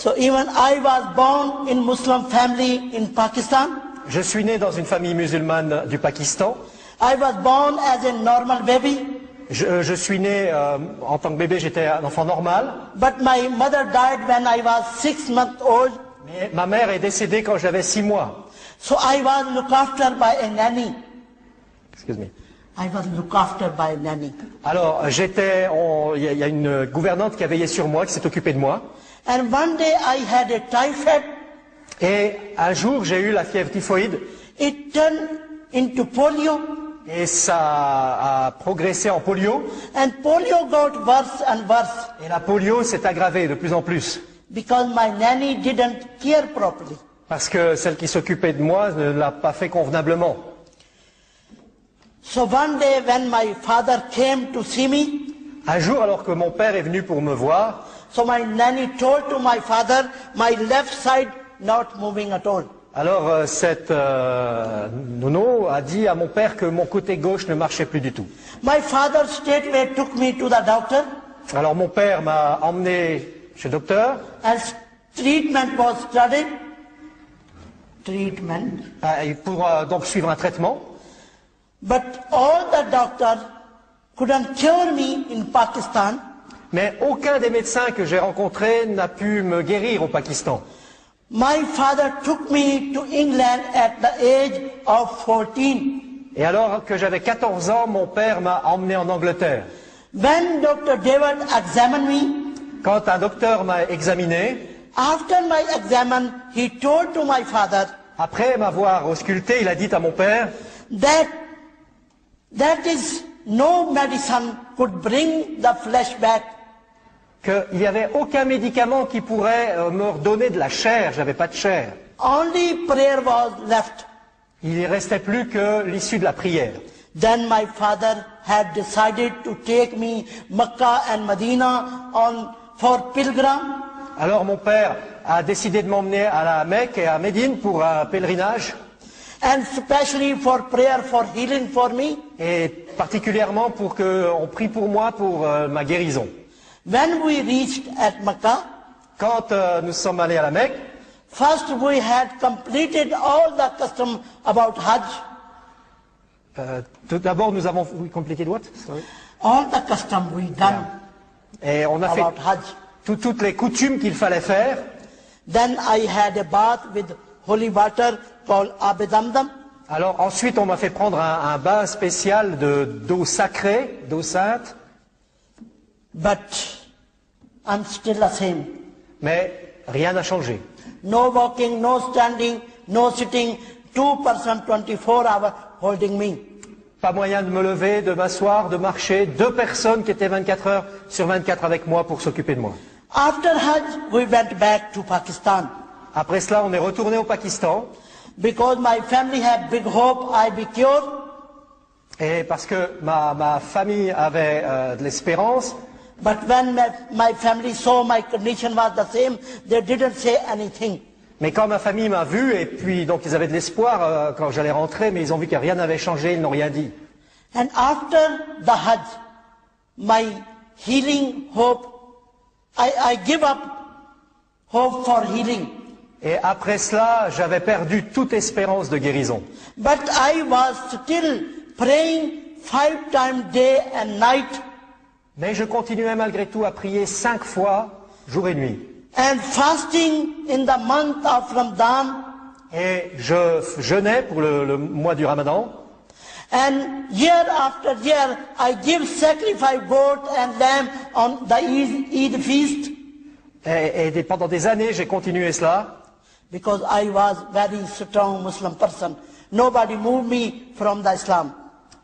So even I was born in Muslim family in Pakistan. Je suis né dans une famille musulmane du Pakistan. I was born as a normal baby. Je suis né en tant que bébé, j'étais un enfant normal. But my mother died when I was 6 months old. Mais ma mère est décédée quand j'avais 6 mois. So I was looked after by a nanny. Excuse me. I was looked after by a nanny. Alors, il y a une gouvernante qui a veillé sur moi, qui s'est occupée de moi. And one day I had a typhoid. Et un jour, j'ai eu la fièvre typhoïde. It turned into polio. Et ça a progressé en polio. And polio got worse and worse. Et la polio s'est aggravée de plus en plus. Because my nanny didn't care properly. Parce que celle qui s'occupait de moi ne l'a pas fait convenablement. So one day when my father came to see me, Un jour, alors que mon père est venu pour me voir, so my nanny told to my father, my left side not moving at all. alors cette nounou a dit à mon père que mon côté gauche ne marchait plus du tout. My father straightway took me to the doctor, Alors mon père m'a emmené chez le docteur, and treatment was started. Treatment. pour donc suivre un traitement. But all the doctors couldn't cure me in Pakistan. Mais aucun des médecins que j'ai rencontrés n'a pu me guérir au Pakistan. My father took me to England at the age of 14. Et alors que j'avais 14 ans, mon père m'a emmené en Angleterre. When Dr. David examined me, Quand un docteur m'a examiné, after my exam, he told to my father après m'avoir ausculté, il a dit à mon père that is no medicine could bring the flesh back. qu'il n'y avait aucun médicament qui pourrait me redonner de la chair, j'avais pas de chair. Only prayer was left. Il ne restait plus que l'issue de la prière. Then my father had decided to take me Mecca and Medina for pilgrim. Alors mon père a décidé de m'emmener à la Mecque et à Médine pour un pèlerinage, And especially for prayer for healing for me. et particulièrement pour qu'on prie pour moi pour ma guérison. When we reached at Mecca, Quand nous sommes allés à la Mecque, first we had completed all the custom about Hajj. tout d'abord nous avons complété what? Sorry. All the custom we done Et on a fait about Hajj. toutes les coutumes qu'il fallait faire. Then I had a bath with holy water called Ab Zamzam. Alors ensuite on m'a fait prendre un bain spécial d'eau sacrée, d'eau sainte, But I'm still the same. mais rien n'a changé. No walking, no standing, no sitting. 2 persons 24 hours holding me. Pas moyen de me lever, de m'asseoir, de marcher. 2 personnes qui étaient 24 heures sur 24 avec moi pour s'occuper de moi. After Hajj, we went back to Pakistan. Après cela, on est retourné au Pakistan. Because my family had big hope I'd be cured. Et parce que ma famille avait de l'espérance. But when my family saw my condition was the same, they didn't say anything. Mais quand ma famille m'a vu, et puis donc ils avaient de l'espoir quand j'allais rentrer, mais ils ont vu que rien n'avait changé, ils n'ont rien dit. And after the Hajj, my healing hope, I give up hope for healing. Et après cela, j'avais perdu toute espérance de guérison. But I was still praying 5 times day and night. Mais je continuais malgré tout à prier 5 fois, jour et nuit. And fasting in the month of Ramadan. Et je jeûnais pour le mois du Ramadan. And year after year, I give sacrifice goat and lamb on the Eid feast. Et pendant des années, j'ai continué cela. Because I was very strong Muslim person. Nobody moved me from the Islam.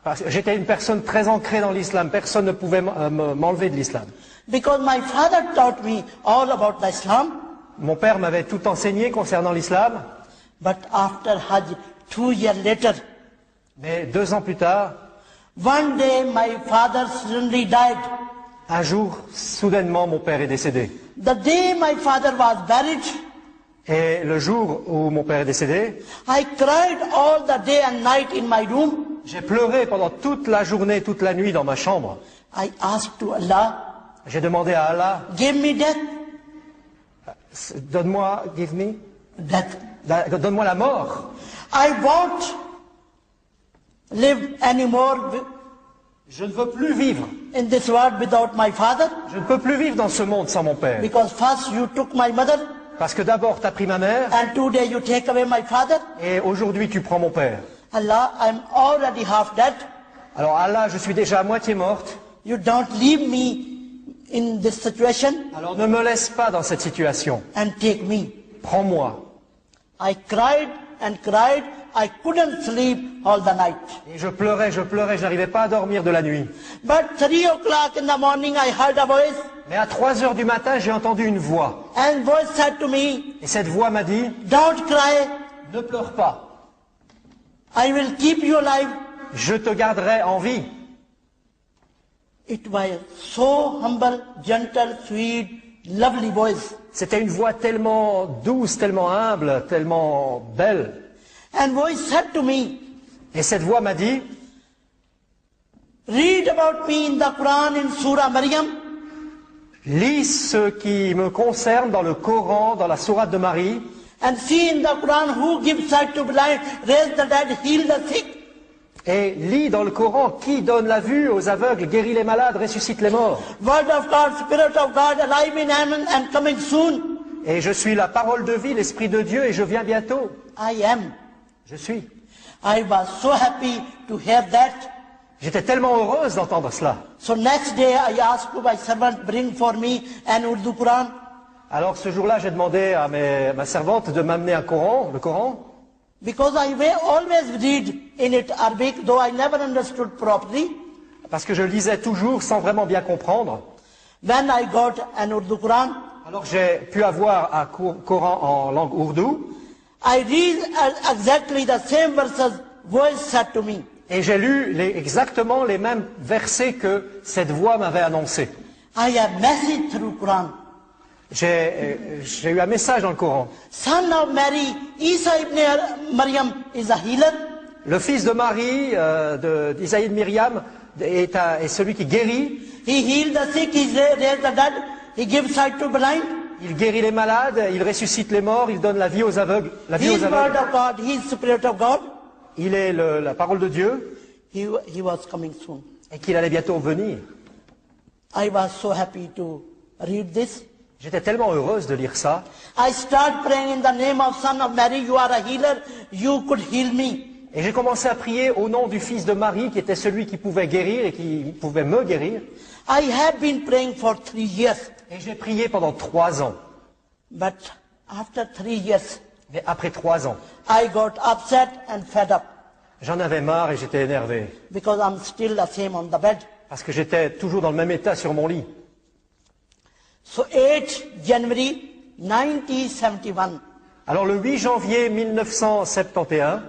Parce que j'étais une personne très ancrée dans l'islam. Personne ne pouvait m'enlever de l'islam. Because my father taught me all about the Islam. Mon père m'avait tout enseigné concernant l'islam. But after Hajj, 2 years later, Mais 2 ans plus tard, one day my father suddenly died. un jour, soudainement, mon père est décédé. The day my father was buried, Et le jour où mon père est décédé, I cried all the day and night in my room. j'ai pleuré pendant toute la journée, toute la nuit dans ma chambre. I asked to Allah, J'ai demandé à Allah, give me death. Donne-moi, give me, death. donne-moi la mort. I won't live anymore Je ne veux plus vivre. in this world without my father, Je ne peux plus vivre dans ce monde sans mon père. because first you took my mother, Parce que d'abord, tu as pris ma mère, and today you take away my father. et aujourd'hui, tu prends mon père. Allah, I'm already half dead. Alors Allah, je suis déjà à moitié morte. You don't leave me in this situation Alors ne me laisse pas dans cette situation. and take me. Prends-moi. I cried and cried. I couldn't sleep all the night. Et je pleurais, je n'arrivais pas à dormir de la nuit. But 3 o'clock in the morning I heard a voice, Mais à 3 heures du matin, j'ai entendu une voix. and voice said to me, Et cette voix m'a dit, don't cry, ne pleure pas. I will keep you alive. Je te garderai en vie. It was so humble, gentle, sweet, lovely voice. C'était une voix tellement douce, tellement humble, tellement belle. And voice said to me, Et cette voix m'a dit, read about me in the Quran in Surah Maryam. lis ce qui me concerne dans le Coran, dans la sourate de Marie, And see in the Quran who gives sight to blind, raise the dead, heal the sick. et lis dans le Coran qui donne la vue aux aveugles, guérit les malades, ressuscite les morts. Word of God, Spirit of God, alive in heaven and coming soon. Et je suis la parole de vie, l'Esprit de Dieu, et je viens bientôt. I am. Je suis. I was so happy to hear that. J'étais tellement heureuse d'entendre cela. So next day I asked my servant, bring for me an Urdu Quran. Alors ce jour-là, j'ai demandé à ma servante de m'amener un Coran, le Coran, Because I will always read in it Arabic, though I never understood properly. parce que je lisais toujours sans vraiment bien comprendre. When I got an Urdu Quran, Alors j'ai pu avoir un Coran en langue ourdou, I read exactly the same verses voice said to me. et j'ai lu exactement les mêmes versets que cette voix m'avait annoncés. I have message through Quran. J'ai eu un message dans le Coran. Son of Mary, Isa ibn Maryam is a healer. Le fils de Marie, d'Isaïe de Myriam, est celui qui guérit. He healed the sick, he raised the dead, he gives sight to blind. Il guérit les malades, il ressuscite les morts, il donne la vie aux aveugles. La vie He aux is word aveugles. of God, he is Spirit of God. Il est la parole de Dieu He was coming soon. et qu'il allait bientôt venir. I was so happy to read this. J'étais tellement heureuse de lire ça. I start praying in the name of Son of Mary, you are a healer, you could heal me. Et j'ai commencé à prier au nom du fils de Marie, qui était celui qui pouvait guérir et qui pouvait me guérir. I have been praying for 3 years, Et j'ai prié pendant 3 ans. but after 3 years, Mais après 3 ans, I got upset and fed up j'en avais marre et j'étais énervé. because I'm still the same on the bed. Parce que j'étais toujours dans le même état sur mon lit. So 8 January 1971, Alors le 8 janvier 1971,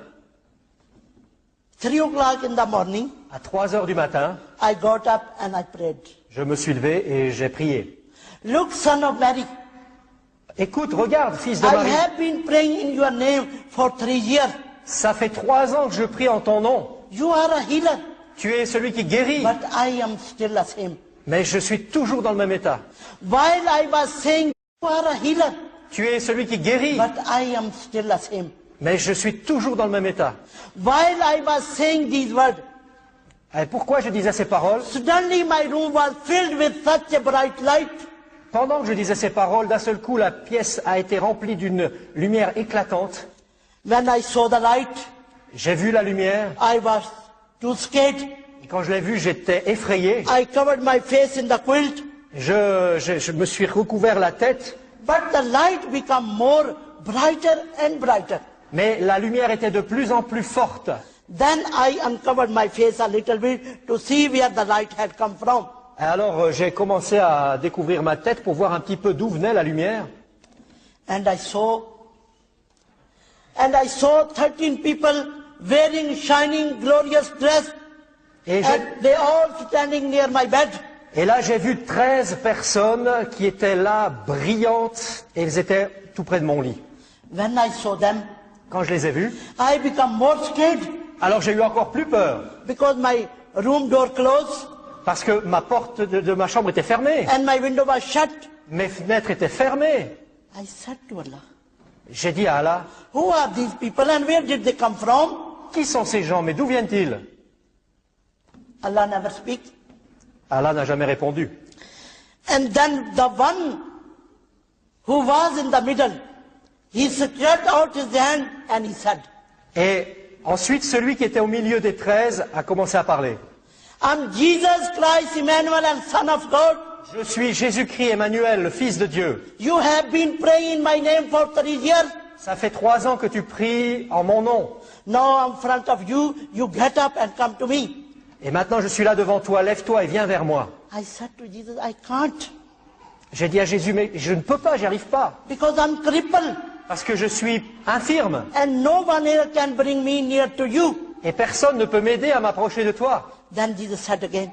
3 o'clock in the morning, à 3 heures du matin, I got up and I prayed. je me suis levé et j'ai prié. Look, Son of Mary, Écoute, regarde, fils de I Marie, have been praying in your name for 3 years. ça fait 3 ans que je prie en ton nom. You are a healer, Tu es celui qui guérit, but I am still the same. mais je suis toujours dans le même état. While I was saying, you are a healer, Tu es celui qui guérit, but I am still the same. mais je suis toujours dans le même état. While I was saying these words, Et pourquoi je disais ces paroles? suddenly my room was filled with such a bright light. Pendant que je disais ces paroles, d'un seul coup, la pièce a été remplie d'une lumière éclatante. When I saw the light, J'ai vu la lumière, I was too scared. et quand je l'ai vue, j'étais effrayé. I covered my face in the quilt, Je me suis recouvert la tête, but the light became more brighter and brighter. mais la lumière était de plus en plus forte. Then I uncovered my face a little bit to see where the light had come from. Et alors j'ai commencé à découvrir ma tête pour voir un petit peu d'où venait la lumière. And I saw 13 people wearing shining, glorious dress, Et, and they all standing near my bed. et là j'ai vu 13 personnes qui étaient là, brillantes, et elles étaient tout près de mon lit. When I saw them, Quand je les ai vues, I became more scared alors j'ai eu encore plus peur, because my room door closed parce que ma porte de ma chambre était fermée, and my window was shut. mes fenêtres étaient fermées. I said to Allah, J'ai dit à Allah, who are these people and where did they come from? qui sont ces gens, mais d'où viennent-ils? Allah never speaks. Allah n'a jamais répondu. And then the one who was in the middle, he stretched out his hand and he said, Et ensuite, celui qui était au milieu des 13 a commencé à parler. I'm Jesus Christ, Emmanuel, and Son of God. Je suis Jésus-Christ Emmanuel, le Fils de Dieu. You have been praying in my name for 3 years. Ça fait 3 ans que tu pries en mon nom. Now in front of you, you get up and come to me. Et maintenant, je suis là devant toi. Lève-toi et viens vers moi. I said to Jesus, I can't J'ai dit à Jésus, mais je ne peux pas, j'y arrive pas. because I'm crippled Parce que je suis infirme. and no one here can bring me near to you. Et personne ne peut m'aider à m'approcher de toi. Then Jesus said again,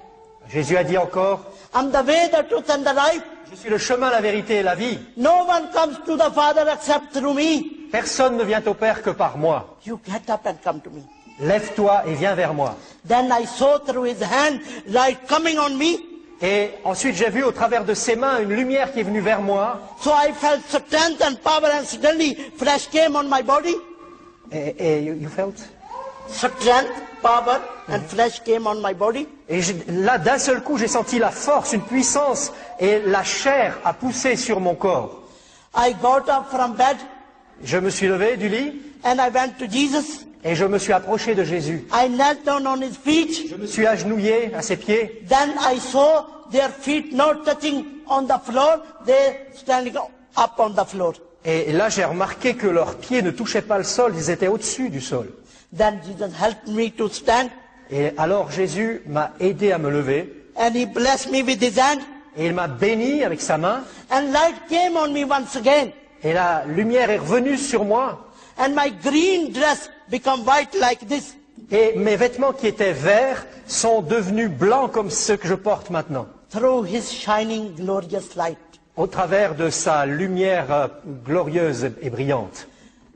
Jésus a dit encore, I'm the way, the truth, and the life. je suis le chemin, la vérité et la vie. No one comes to the Father except through me. Personne ne vient au Père que par moi. You get up and come to me. Lève-toi et viens vers moi. Then I saw through his hand light coming on me. Et ensuite, j'ai vu au travers de ses mains une lumière qui est venue vers moi. So I felt strength and power and suddenly flesh came on my body. Et you felt? Strength, power and flesh came on my body. Et là, d'un seul coup, j'ai senti la force, une puissance, et la chair a poussé sur mon corps. I got up from bed Je me suis levé du lit and I went to Jesus. et je me suis approché de Jésus. I knelt down on his feet. Je me suis agenouillé à ses pieds. Then I saw their feet not touching on the floor. They standing up on the floor. Et là, j'ai remarqué que leurs pieds ne touchaient pas le sol, ils étaient au-dessus du sol. Then Jesus helped me to stand Et alors Jésus m'a aidé à me lever, and he blessed me with his hand. et il m'a béni avec sa main, And light came on me once again. et la lumière est revenue sur moi, And my green dress become white like this. et mes vêtements qui étaient verts sont devenus blancs comme ceux que je porte maintenant, Through his shining glorious light. au travers de sa lumière glorieuse et brillante.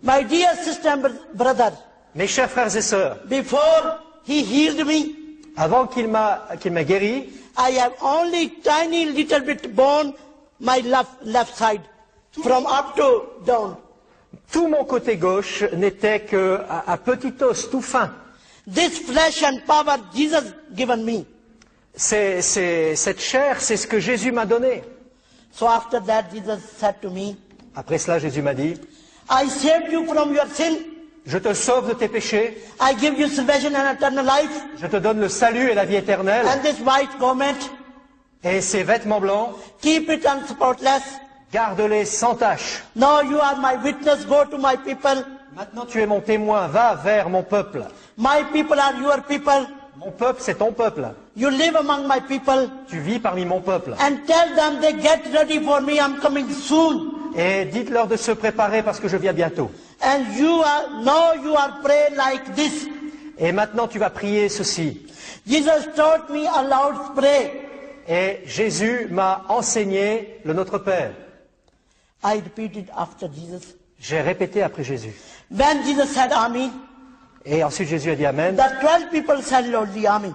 My dear sister and brother, Mes chers frères et sœurs, before he healed me, avant qu'il m'ait guéri, I have only tiny little bit bone my left side from up to down. tout mon côté gauche n'était qu'un petit os tout fin. This flesh and power Jesus given me. Cette chair, c'est ce que Jésus m'a donné. So after that Jesus said to me, Après cela, Jésus m'a dit, I saved you from your sin. je te sauve de tes péchés, I give you salvation and eternal life. je te donne le salut et la vie éternelle, And this white garment, et ces vêtements blancs, keep it unspotless. garde-les sans tache. Now you are my witness. Go to my people. Maintenant tu es mon témoin, va vers mon peuple. My people are your people. Mon peuple, c'est ton peuple. You live among my people. Tu vis parmi mon peuple. And tell them they get ready for me. I'm coming soon. Et dites-leur de se préparer parce que je viens bientôt. And now you are praying like this. Et maintenant tu vas prier ceci. Jesus taught me a loud pray. Et Jésus m'a enseigné le Notre Père. I repeated after Jesus. J'ai répété après Jésus. When Jesus said Amen, Et ensuite Jésus a dit Amen. the 12 people said loudly Amen.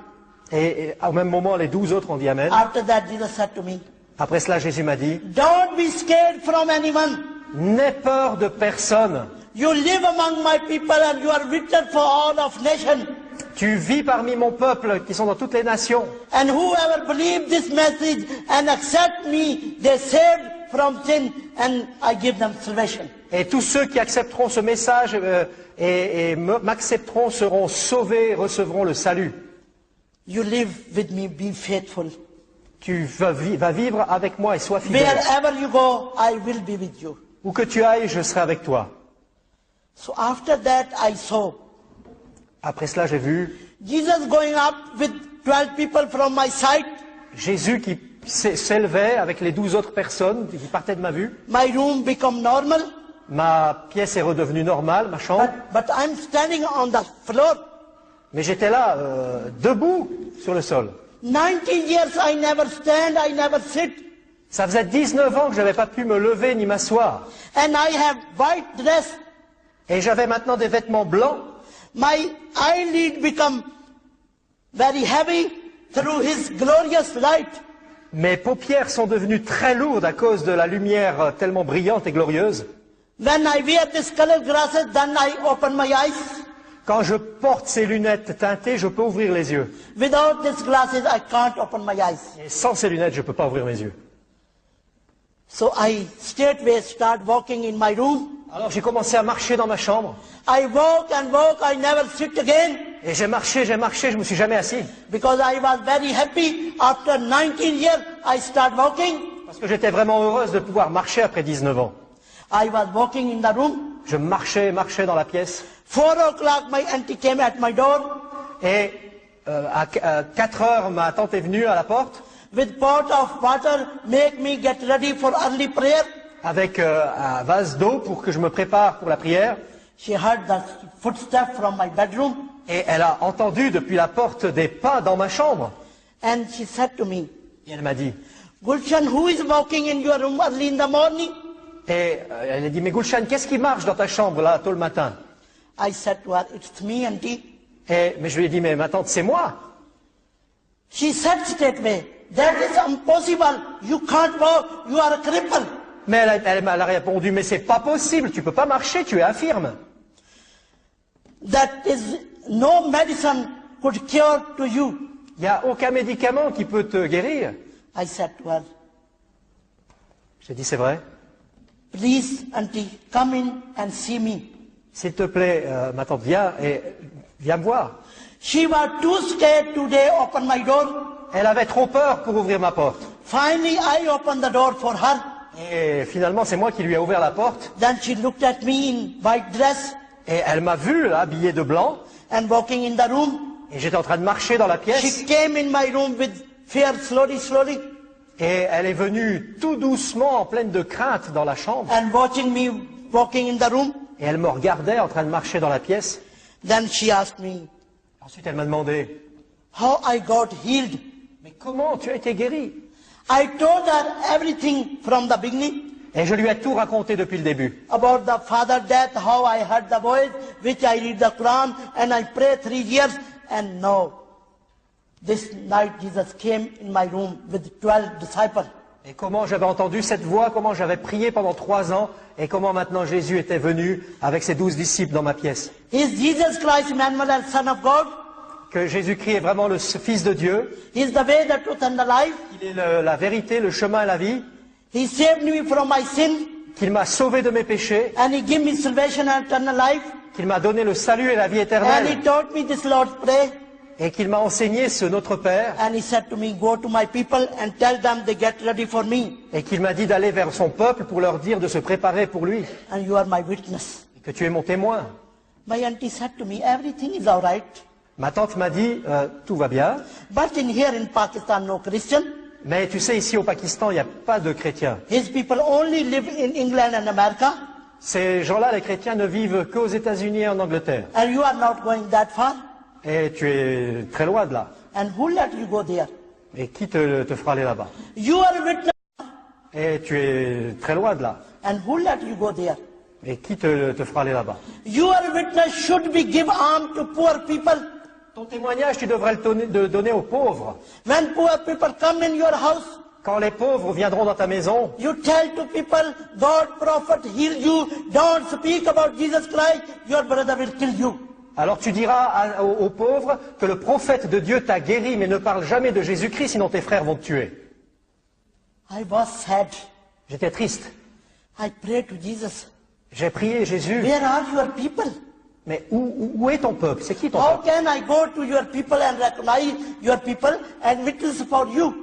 Et au même moment, les 12 autres ont dit Amen. After that, Jesus said to me, Après cela, Jésus m'a dit, don't be scared from anyone. n'aie peur de personne. You live among my people and you are witness for all of nations. Tu vis parmi mon peuple qui sont dans toutes les nations. And whoever believe this message and accept me, they saved from sin and I give them salvation. Et tous ceux qui accepteront ce message et m'accepteront seront sauvés, recevront le salut. You live with me, be faithful. Tu vas vivre avec moi et sois fidèle. Wherever you go, I will be with you. Où que tu ailles, je serai avec toi. So after that, I saw Après cela, j'ai vu Jesus going up with 12 people from my side. Jésus qui s'élevait avec les 12 autres personnes qui partaient de ma vue. My room become normal, Ma pièce est redevenue normale, ma chambre. but I'm standing on the floor. Mais j'étais là, debout sur le sol. 90 years I never stand, I never sit. Ça faisait 19 ans que je n'avais pas pu me lever ni m'asseoir. And I have white dress. Et j'avais maintenant des vêtements blancs. My eyelid become very heavy through his glorious light. Mes paupières sont devenues très lourdes à cause de la lumière tellement brillante et glorieuse. When I wear this colored glasses, then I open my eyes. Quand je porte ces lunettes teintées, je peux ouvrir les yeux. Without these glasses, I can't open my eyes. Et sans ces lunettes, je ne peux pas ouvrir mes yeux. So I straightway start walking in my room. Alors j'ai commencé à marcher dans ma chambre. I walk and walk, I never sit again. Et j'ai marché, je me suis jamais assis. Because I was very happy. After 19 years, I start walking. Parce que j'étais vraiment heureuse de pouvoir marcher après 19 ans. I was walking in the room. Je marchais dans la pièce. 4 o'clock, my auntie came at my door. Et à 4 heures, ma tante est venue à la porte With pot of water, make me get ready for early prayer. avec un vase d'eau pour que je me prépare pour la prière. She heard the footsteps from my bedroom. Et elle a entendu depuis la porte des pas dans ma chambre. And she said to me, Et elle m'a dit, Gulshan, who is walking in your room early in the morning? et elle a dit, mais Gulshan, qu'est-ce qui marche dans ta chambre là, tôt le matin? I said to her, it's me, auntie. Mais je lui ai dit, mais ma tante, c'est moi. She said straightway, that is impossible. You can't walk. You are a cripple. Mais elle m'a répondu, mais c'est pas possible, tu peux pas marcher, tu es infirme. That is no medicine could cure to you. Il n'y a aucun médicament qui peut te guérir. I said to her, J'ai dit, c'est vrai. please, auntie, come in and see me. S'il te plaît, ma tante, viens me voir. She was too scared to open my door. Elle avait trop peur pour ouvrir ma porte. Finally, I opened the door for her. Et finalement, c'est moi qui lui ai ouvert la porte. Then she looked at me in white dress Et elle m'a vu, là, habillée de blanc. and walking in the room. Et j'étais en train de marcher dans la pièce. She came in my room with fear slowly, slowly, Et elle est venue tout doucement, en pleine de crainte, dans la chambre. and watching me walking in the room. Et elle me regardait en train de marcher dans la pièce. Then she asked me, Ensuite, elle m'a demandé, how I got healed. mais comment tu as été guéri? I told her everything from the beginning Et je lui ai tout raconté depuis le début. about the father death, how I heard the voice, which I read the Quran, and I prayed 3 years, and now, this night Jesus came in my room with 12 disciples. Et comment j'avais entendu cette voix, comment j'avais prié pendant 3 ans, et comment maintenant Jésus était venu avec ses 12 disciples dans ma pièce. Is Jesus Christ, Emmanuel, Son of God? Que Jésus-Christ est vraiment le Fils de Dieu. He is the way, the truth, and the life. Il est la vérité, le chemin et la vie. He saved me from my sin, Qu'il m'a sauvé de mes péchés. and He gave me salvation and eternal life. Qu'il m'a donné le salut et la vie And He éternelle. taught me this Lord's Prayer. Et qu'il m'a enseigné ce Notre Père. And He said to me, go to my people and tell them they get ready for me. Et qu'il m'a dit d'aller vers son peuple pour leur dire de se préparer pour lui. And you are my witness. Et que tu es mon témoin. My auntie said to me, everything is all right. Ma tante m'a dit, tout va bien. But in here in Pakistan, no Christian. Mais tu sais, ici au Pakistan, il n'y a pas de chrétiens. His people only live in England and America. Ces gens-là, les chrétiens, ne vivent qu'aux États-Unis et en Angleterre. And you are not going that far. Et tu es très loin de là. And who let you go there? Et qui te fera aller là-bas? You are a witness. Et tu es très loin de là. And who let you go there? Et qui te fera aller là-bas? You are a witness should be give alms to poor people. Ton témoignage, tu devrais le donner aux pauvres. When poor people come in your house, Quand les pauvres viendront dans ta maison, you tell to people, God prophet heal you. Don't speak about Jesus Christ. Your brother will kill you. alors tu diras aux pauvres que le prophète de Dieu t'a guéri, mais ne parle jamais de Jésus-Christ, sinon tes frères vont te tuer. I was sad. J'étais triste. I prayed to Jesus. J'ai prié Jésus, Where are your people? mais où est ton peuple? C'est qui ton How peuple? can I go to your people and recognize your people and witness for you?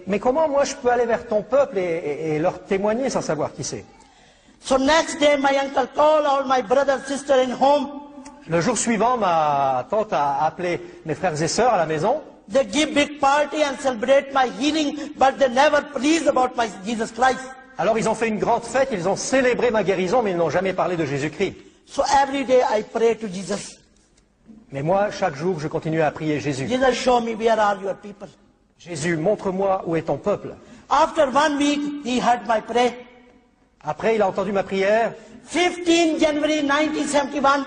Mais comment moi je peux aller vers ton peuple et leur témoigner sans savoir qui c'est? So next day my uncle called all my brother and sister in home. Le jour suivant, ma tante a appelé mes frères et sœurs à la maison. They give big party and celebrate my healing, but they never please about my Jesus Christ. Alors ils ont fait une grande fête, ils ont célébré ma guérison, mais ils n'ont jamais parlé de Jésus-Christ. So every day I pray to Jesus. Mais moi, chaque jour, je continuais à prier Jésus. Jesus, show me where are your people. Jésus, montre-moi où est ton peuple. After 1 week, he heard my prayer. Après, il a entendu ma prière. 15 January 1971,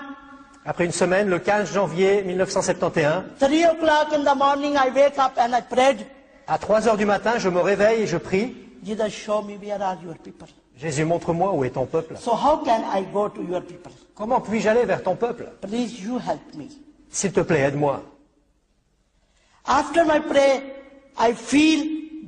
Après une semaine, le 15 janvier 1971, 3 o'clock in the morning, I wake up and I prayed. À 3 heures du matin, je me réveille et je prie. Jesus, show me where are your people. Jésus, montre-moi où est ton peuple. So how can I go to your people? Comment puis-je aller vers ton peuple? Please, you help me. S'il te plaît, aide-moi. After my prayer, I feel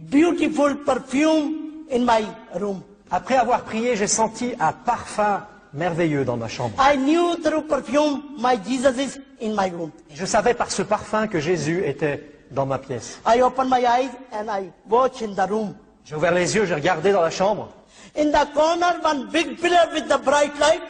beautiful perfume in my room. Après avoir prié, j'ai senti un parfum merveilleux dans ma chambre. I knew through perfume my Jesus is in my room. Et je savais par ce parfum que Jésus était dans ma pièce. I opened my eyes and I watched in the room. J'ai ouvert les yeux, j'ai regardé dans la chambre. In the corner, one big pillar with the bright light.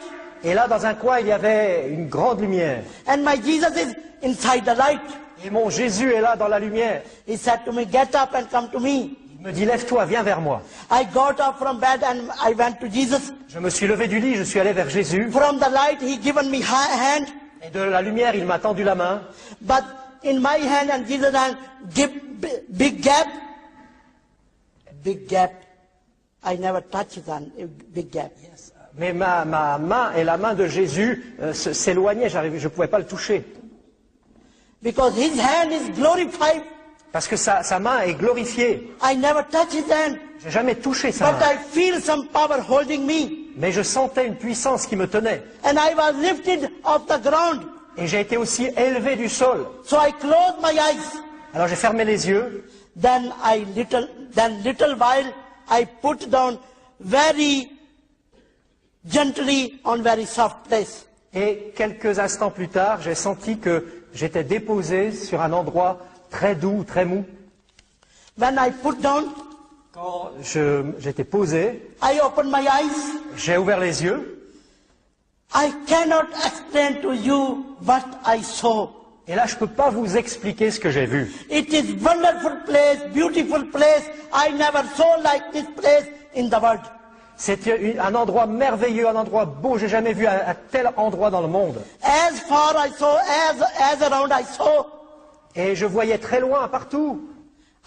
Et là, dans un coin, il y avait une grande lumière. And my Jesus is inside the light. Et mon Jésus est là dans la lumière. He said to me, get up and come to me. Il me dit, lève-toi, viens vers moi. I got up from bed and I went to Jesus. Je me suis levé du lit, je suis allé vers Jésus. From the light, he given me hand. Et de la lumière, il m'a tendu la main. But in my hand and Jesus' hand, give big gap. Big gap. I never touched that big gap. Mais ma main et la main de Jésus s'éloignaient, je ne pouvais pas le toucher. Because his hand is glorified. Parce que sa main est glorifiée. I never touched his hand. Je n'ai jamais touché sa But main. I feel some power holding me. Mais je sentais une puissance qui me tenait. And I was lifted off the ground. Et j'ai été aussi élevé du sol. So I closed my eyes. Alors j'ai fermé les yeux. Then little while I put down very gently on very soft place. Et quelques instants plus tard, j'ai senti que j'étais déposé sur un endroit très doux, très mou. When I put down, Quand j'étais posé, I opened my eyes. j'ai ouvert les yeux. I cannot explain to you what I saw. Et là, je ne peux pas vous expliquer ce que j'ai vu. It is wonderful place, beautiful place. I never saw like this place in the world. C'était un endroit merveilleux, un endroit beau. J'ai jamais vu un tel endroit dans le monde. As far I saw, as around I saw, Et je voyais très loin, partout.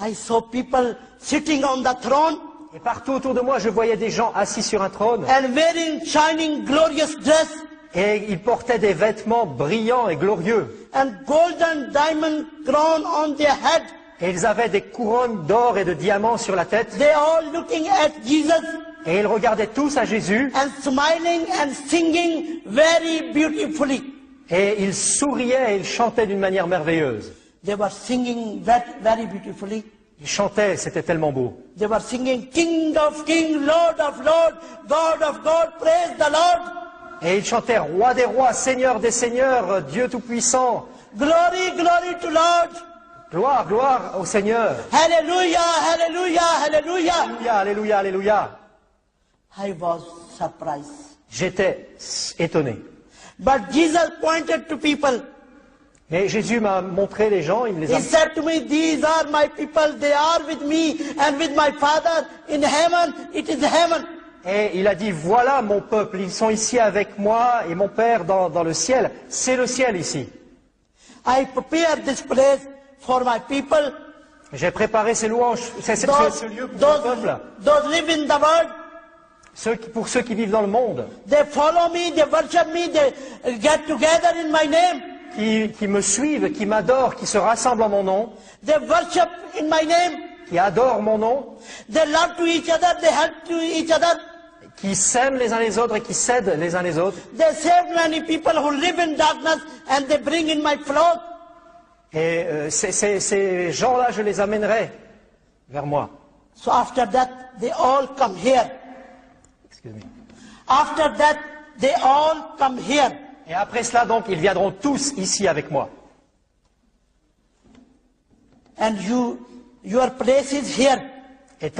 I saw people sitting on the throne Et partout autour de moi, je voyais des gens assis sur un trône. and wearing shining glorious dress Et ils portaient des vêtements brillants et glorieux. and golden diamond crown on their head. Et ils avaient des couronnes d'or et de diamants sur la tête. They all looking at Jesus Et ils regardaient tous à Jésus. and smiling and singing very beautifully. Et ils souriaient et ils chantaient d'une manière merveilleuse. They were singing very beautifully. Ils chantaient, c'était tellement beau. They were singing, King of Kings, Lord of Lords, God of God, praise the Lord. Et ils chantaient Roi des rois, Seigneur des seigneurs, Dieu tout-puissant. Glory, glory to Lord. Gloire, gloire au Seigneur. Hallelujah, hallelujah, hallelujah. Alléluia, alléluia, alléluia. I was surprised. J'étais étonné. But Jesus pointed to people. Mais Jésus m'a montré les gens, il me les a... He said to me, these are my people, they are with me and with my Father in heaven, it is heaven. Et il a dit, voilà mon peuple, ils sont ici avec moi et mon Père dans le ciel. C'est le ciel ici. I prepared this place for my people. J'ai préparé ces louanges, ce lieu pour mon peuple. Those live in the world. Pour ceux qui vivent dans le monde, They follow me, they worship me, they get together in my name. qui me suivent, qui m'adorent, qui se rassemblent en mon nom, They worship in my name. qui adorent mon nom, They love to each other, they help to each other. qui s'aiment les uns les autres et qui s'aident les uns les autres. They save many people who live in darkness and they bring in my flock. Et ces gens-là, je les amènerai vers moi. So after that, they all come here. Excuse-moi. After that, they all come here. Et après cela, donc, ils viendront tous ici avec moi. And your place is here. Et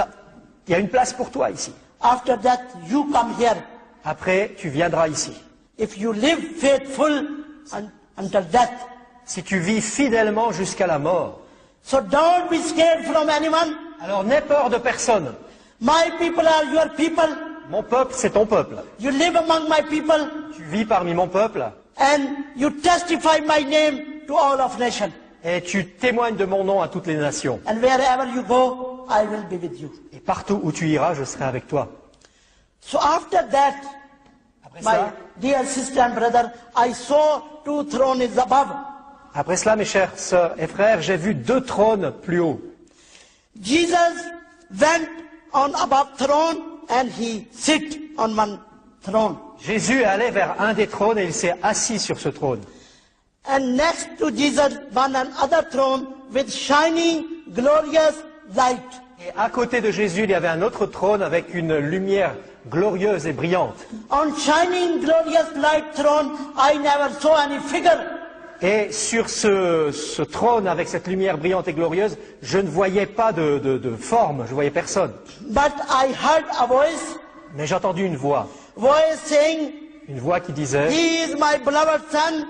il y a une place pour toi ici. After that, you come here. Après, tu viendras ici. If you live faithful until death. Si tu vis fidèlement jusqu'à la mort. So don't be scared from anyone. Alors n'aie peur de personne. My people are your people. Mon peuple, c'est ton peuple. You live among my people. Tu vis parmi mon peuple. And you testify my name to all of nations. Et tu témoignes de mon nom à toutes les nations. And wherever you go, I will be with you. Et partout où tu iras, je serai avec toi. So after that, Après my ça, dear sister and brother, I saw 2 thrones above. mes chères sœurs et frères, j'ai vu 2 trônes plus haut. Jesus went on above throne and he sit on one throne. Jésus est allé vers un des trônes et il s'est assis sur ce trône. And next to Jesus, one another throne with shining, glorious light. Et à côté de Jésus, il y avait un autre trône avec une lumière glorieuse et brillante. On shining, glorious light throne, I never saw any figure. Et sur ce trône avec cette lumière brillante et glorieuse, je ne voyais pas de forme, je voyais personne. But I heard a voice Mais j'ai entendu une voix saying, qui disait, He is my beloved son,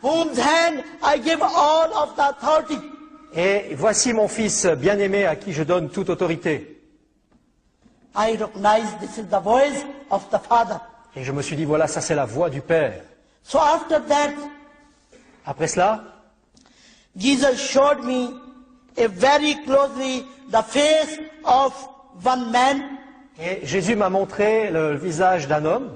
whose hand I give all of the authority. et voici mon fils bien-aimé à qui je donne toute autorité. I recognize this is the voice of the Father. Et je me suis dit, voilà, ça c'est la voix du Père. So after that, Après cela, Jesus showed me a very closely the face of one man et Jésus m'a montré le visage d'un homme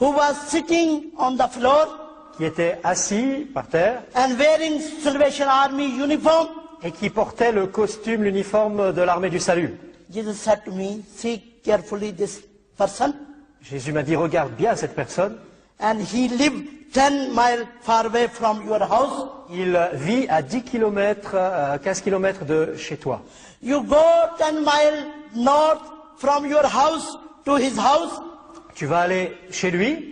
who was sitting on the floor qui était assis par terre and wearing Salvation Army uniform. et qui portait le costume, l'uniforme de l'armée du salut. Jesus said to me, see carefully this person. Jésus m'a dit, regarde bien cette personne. And he lived 10 miles far away from your house. Il vit à 10 km, 15 km de chez toi. You go 10 miles north from your house to his house. Tu vas aller chez lui,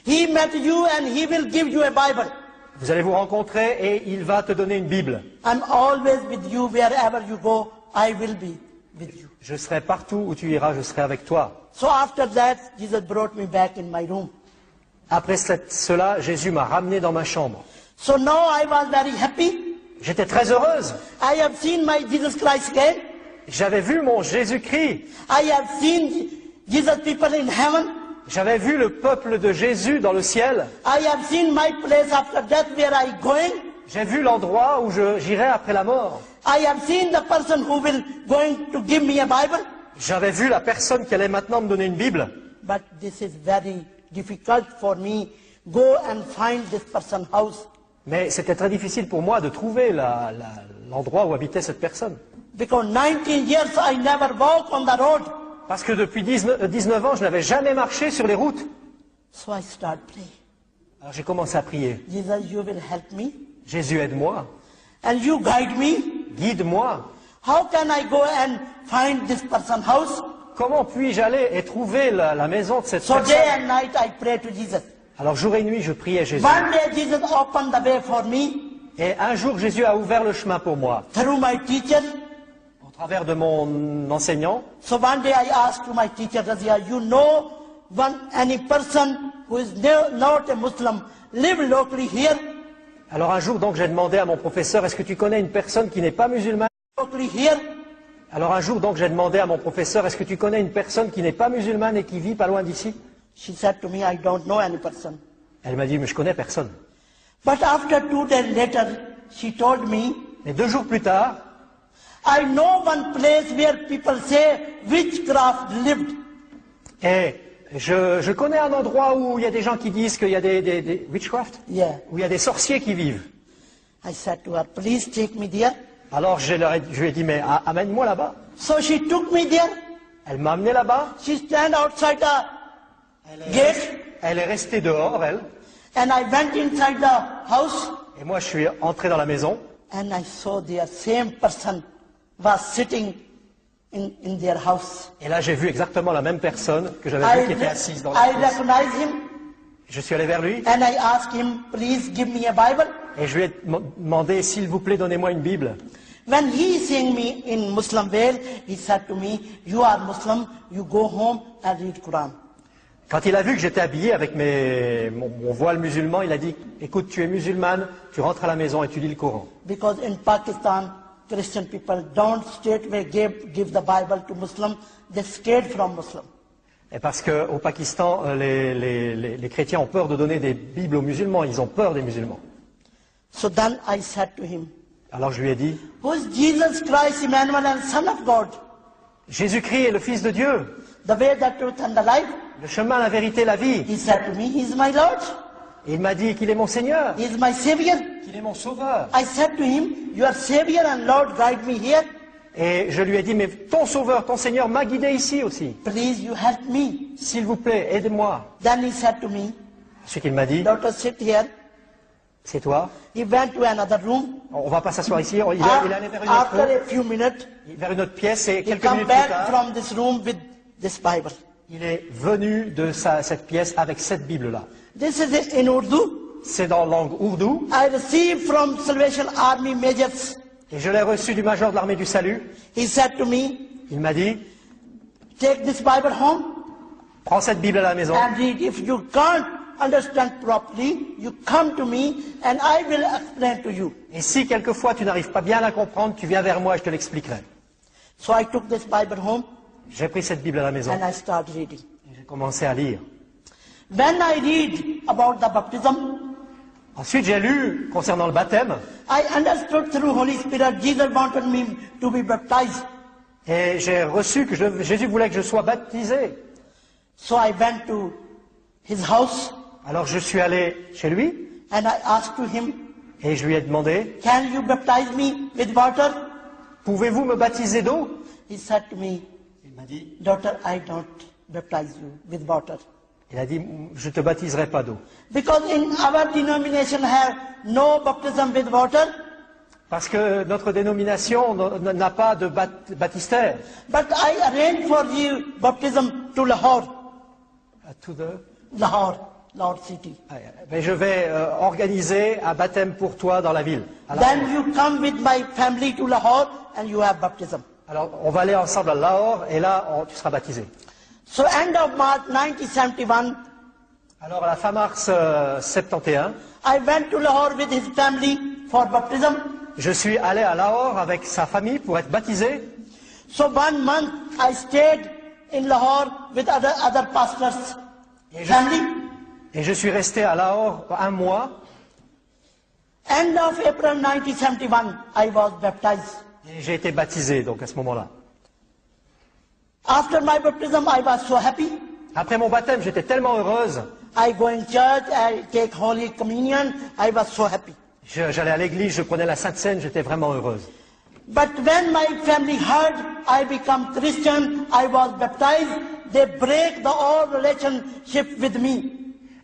He met you and he will give you a Bible. vous allez vous rencontrer et il va te donner une Bible. I'm always with you wherever you go. I will be with you. Je serai partout où tu iras, je serai avec toi. So after that, Jesus brought me back in my room. Après cela, Jésus m'a ramené dans ma chambre. So now I was very happy. J'étais très heureuse. I have seen my Jesus Christ again. J'avais vu mon Jésus-Christ. I have seen Jesus people in heaven. J'avais vu le peuple de Jésus dans le ciel. I have seen my place after death where I going. J'ai vu l'endroit où j'irai après la mort. I have seen the person who will going to give me a Bible. J'avais vu la personne qui allait maintenant me donner une Bible. But this is very difficult for me. Go and find this person's house. Mais c'était très difficile pour moi de trouver l'endroit où habitait cette personne. Because 19 years I never walk on the road. Parce que depuis 19 ans, je n'avais jamais marché sur les routes. So I start praying. Alors j'ai commencé à prier. Jesus, you will help me. Jésus, aide-moi. And you guide me. Guide-moi. How can I go and find this person's house? Comment puis-je aller et trouver la maison de cette So personne? day and night I pray to Jesus. Alors jour et nuit, je priais Jésus. One day Jesus opened the way for me Et un jour, Jésus a ouvert le chemin pour moi. through my teacher. Au travers de mon enseignant. So one day I asked to my teacher, Razia, you know any person who is not a Muslim live locally here? Alors un jour, donc, j'ai demandé à mon professeur, est-ce que tu connais une personne qui n'est pas musulmane? Locally here? Alors un jour, donc, j'ai demandé à mon professeur, est-ce que tu connais une personne qui n'est pas musulmane et qui vit pas loin d'ici? She said to me, I don't know any person. Elle m'a dit, mais je connais personne. But after 2 days later, she told me, Mais 2 jours plus tard, I know one place where people say witchcraft lived. et je connais un endroit où il y a des gens qui disent qu'il y a des witchcraft, Yeah. où il y a des sorciers qui vivent. I said to her, please take me there. Alors je lui ai dit, mais amène-moi là-bas. So she took me there. Elle m'a amené là-bas. She stand outside the gate. Elle est restée dehors, elle. And I went inside the house. Et moi, je suis entré dans la maison. And I saw their same person was sitting in their house. Et là, j'ai vu exactement la même personne que j'avais vue qui était assise dans la I pièce. recognized him Je suis allé vers lui and I asked him, please give me a Bible. et je lui ai demandé, s'il vous plaît, donnez-moi une Bible. When he seeing me in Muslim way, he said to me, you are Muslim, you go home and read Quran. Quand il a vu que j'étais habillé avec mon voile musulman, il a dit, écoute, tu es musulmane, tu rentres à la maison et tu lis le Coran. Because in Pakistan, Christian people don't straightway give the Bible to Muslim, they stayed from Muslim. Et parce qu'au Pakistan, les chrétiens ont peur de donner des Bibles aux musulmans, ils ont peur des musulmans. So then I said to him, Alors je lui ai dit, who is Jesus Christ, Emmanuel, and Son of God? Jésus-Christ est le Fils de Dieu, The way, the truth, and the life? le chemin, la vérité, la vie. He said to me, he is my Lord, Et il m'a dit qu'il est mon Seigneur, he is my Savior. qu'il est mon Sauveur. I said to him, your Savior and Lord guide me here. Et je lui ai dit, mais ton Sauveur, ton Seigneur m'a guidé ici aussi. Please, you help me. S'il vous plaît, aidez-moi. Then he said to me, Ensuite, il m'a dit, daughter, sit here. c'est toi. He went to another room. On va pas s'asseoir ici. Il est allé vers une autre After a few minutes, vers une autre pièce et he quelques come minutes plus back tard, from this room with this Bible. il est venu de cette pièce avec cette Bible-là. This is in Urdu. C'est dans la langue ourdou I received from Salvation Army majors. et je l'ai reçu du major de l'armée du salut. He said to me, Il m'a dit, take this Bible home prends cette Bible à la maison and read. If you can't understand properly, you come to me and I will explain to you. et si quelquefois tu n'arrives pas bien à la comprendre, tu viens vers moi et je te l'expliquerai. So I took this Bible home J'ai pris cette Bible à la maison and I started reading. et j'ai commencé à lire. When I read about the baptism, Ensuite, j'ai lu concernant le baptême I understood through Holy Spirit Jesus wanted me to be baptized. et j'ai reçu que Jésus voulait que je sois baptisé. So I went to his house Alors je suis allé chez lui and I asked to him, et je lui ai demandé, can you baptize me with water? pouvez-vous me baptiser d'eau? He said to me, Il m'a dit, daughter, I don't baptize you with water. il a dit, je te baptiserai pas d'eau. Because in our denomination have no baptism with water, Parce que notre dénomination n'a pas de baptistère. but I arranged for you baptism to Lahore, Lahore city. Mais je vais organiser un baptême pour toi dans la ville. Then you come with my family to Lahore and you have baptism. Alors, on va aller ensemble à Lahore et là, tu seras baptisé. So end of March 1971, Alors, à la fin mars 71, I went to Lahore with his family for baptism. je suis allé à Lahore avec sa famille pour être baptisé. So 1 month I stayed in Lahore with other pastors' family. Et je suis resté à Lahore un mois. End of April 1971, I was baptized. Et j'ai été baptisé, donc, à ce moment-là. After my baptism, I was so happy. Après mon baptême, j'étais tellement heureuse. I go in church, I take Holy Communion, I was so happy. J'allais à l'église, je prenais la Sainte Seine, j'étais vraiment heureuse. But when my family heard I become Christian, I was baptized, they break the all relationship with me.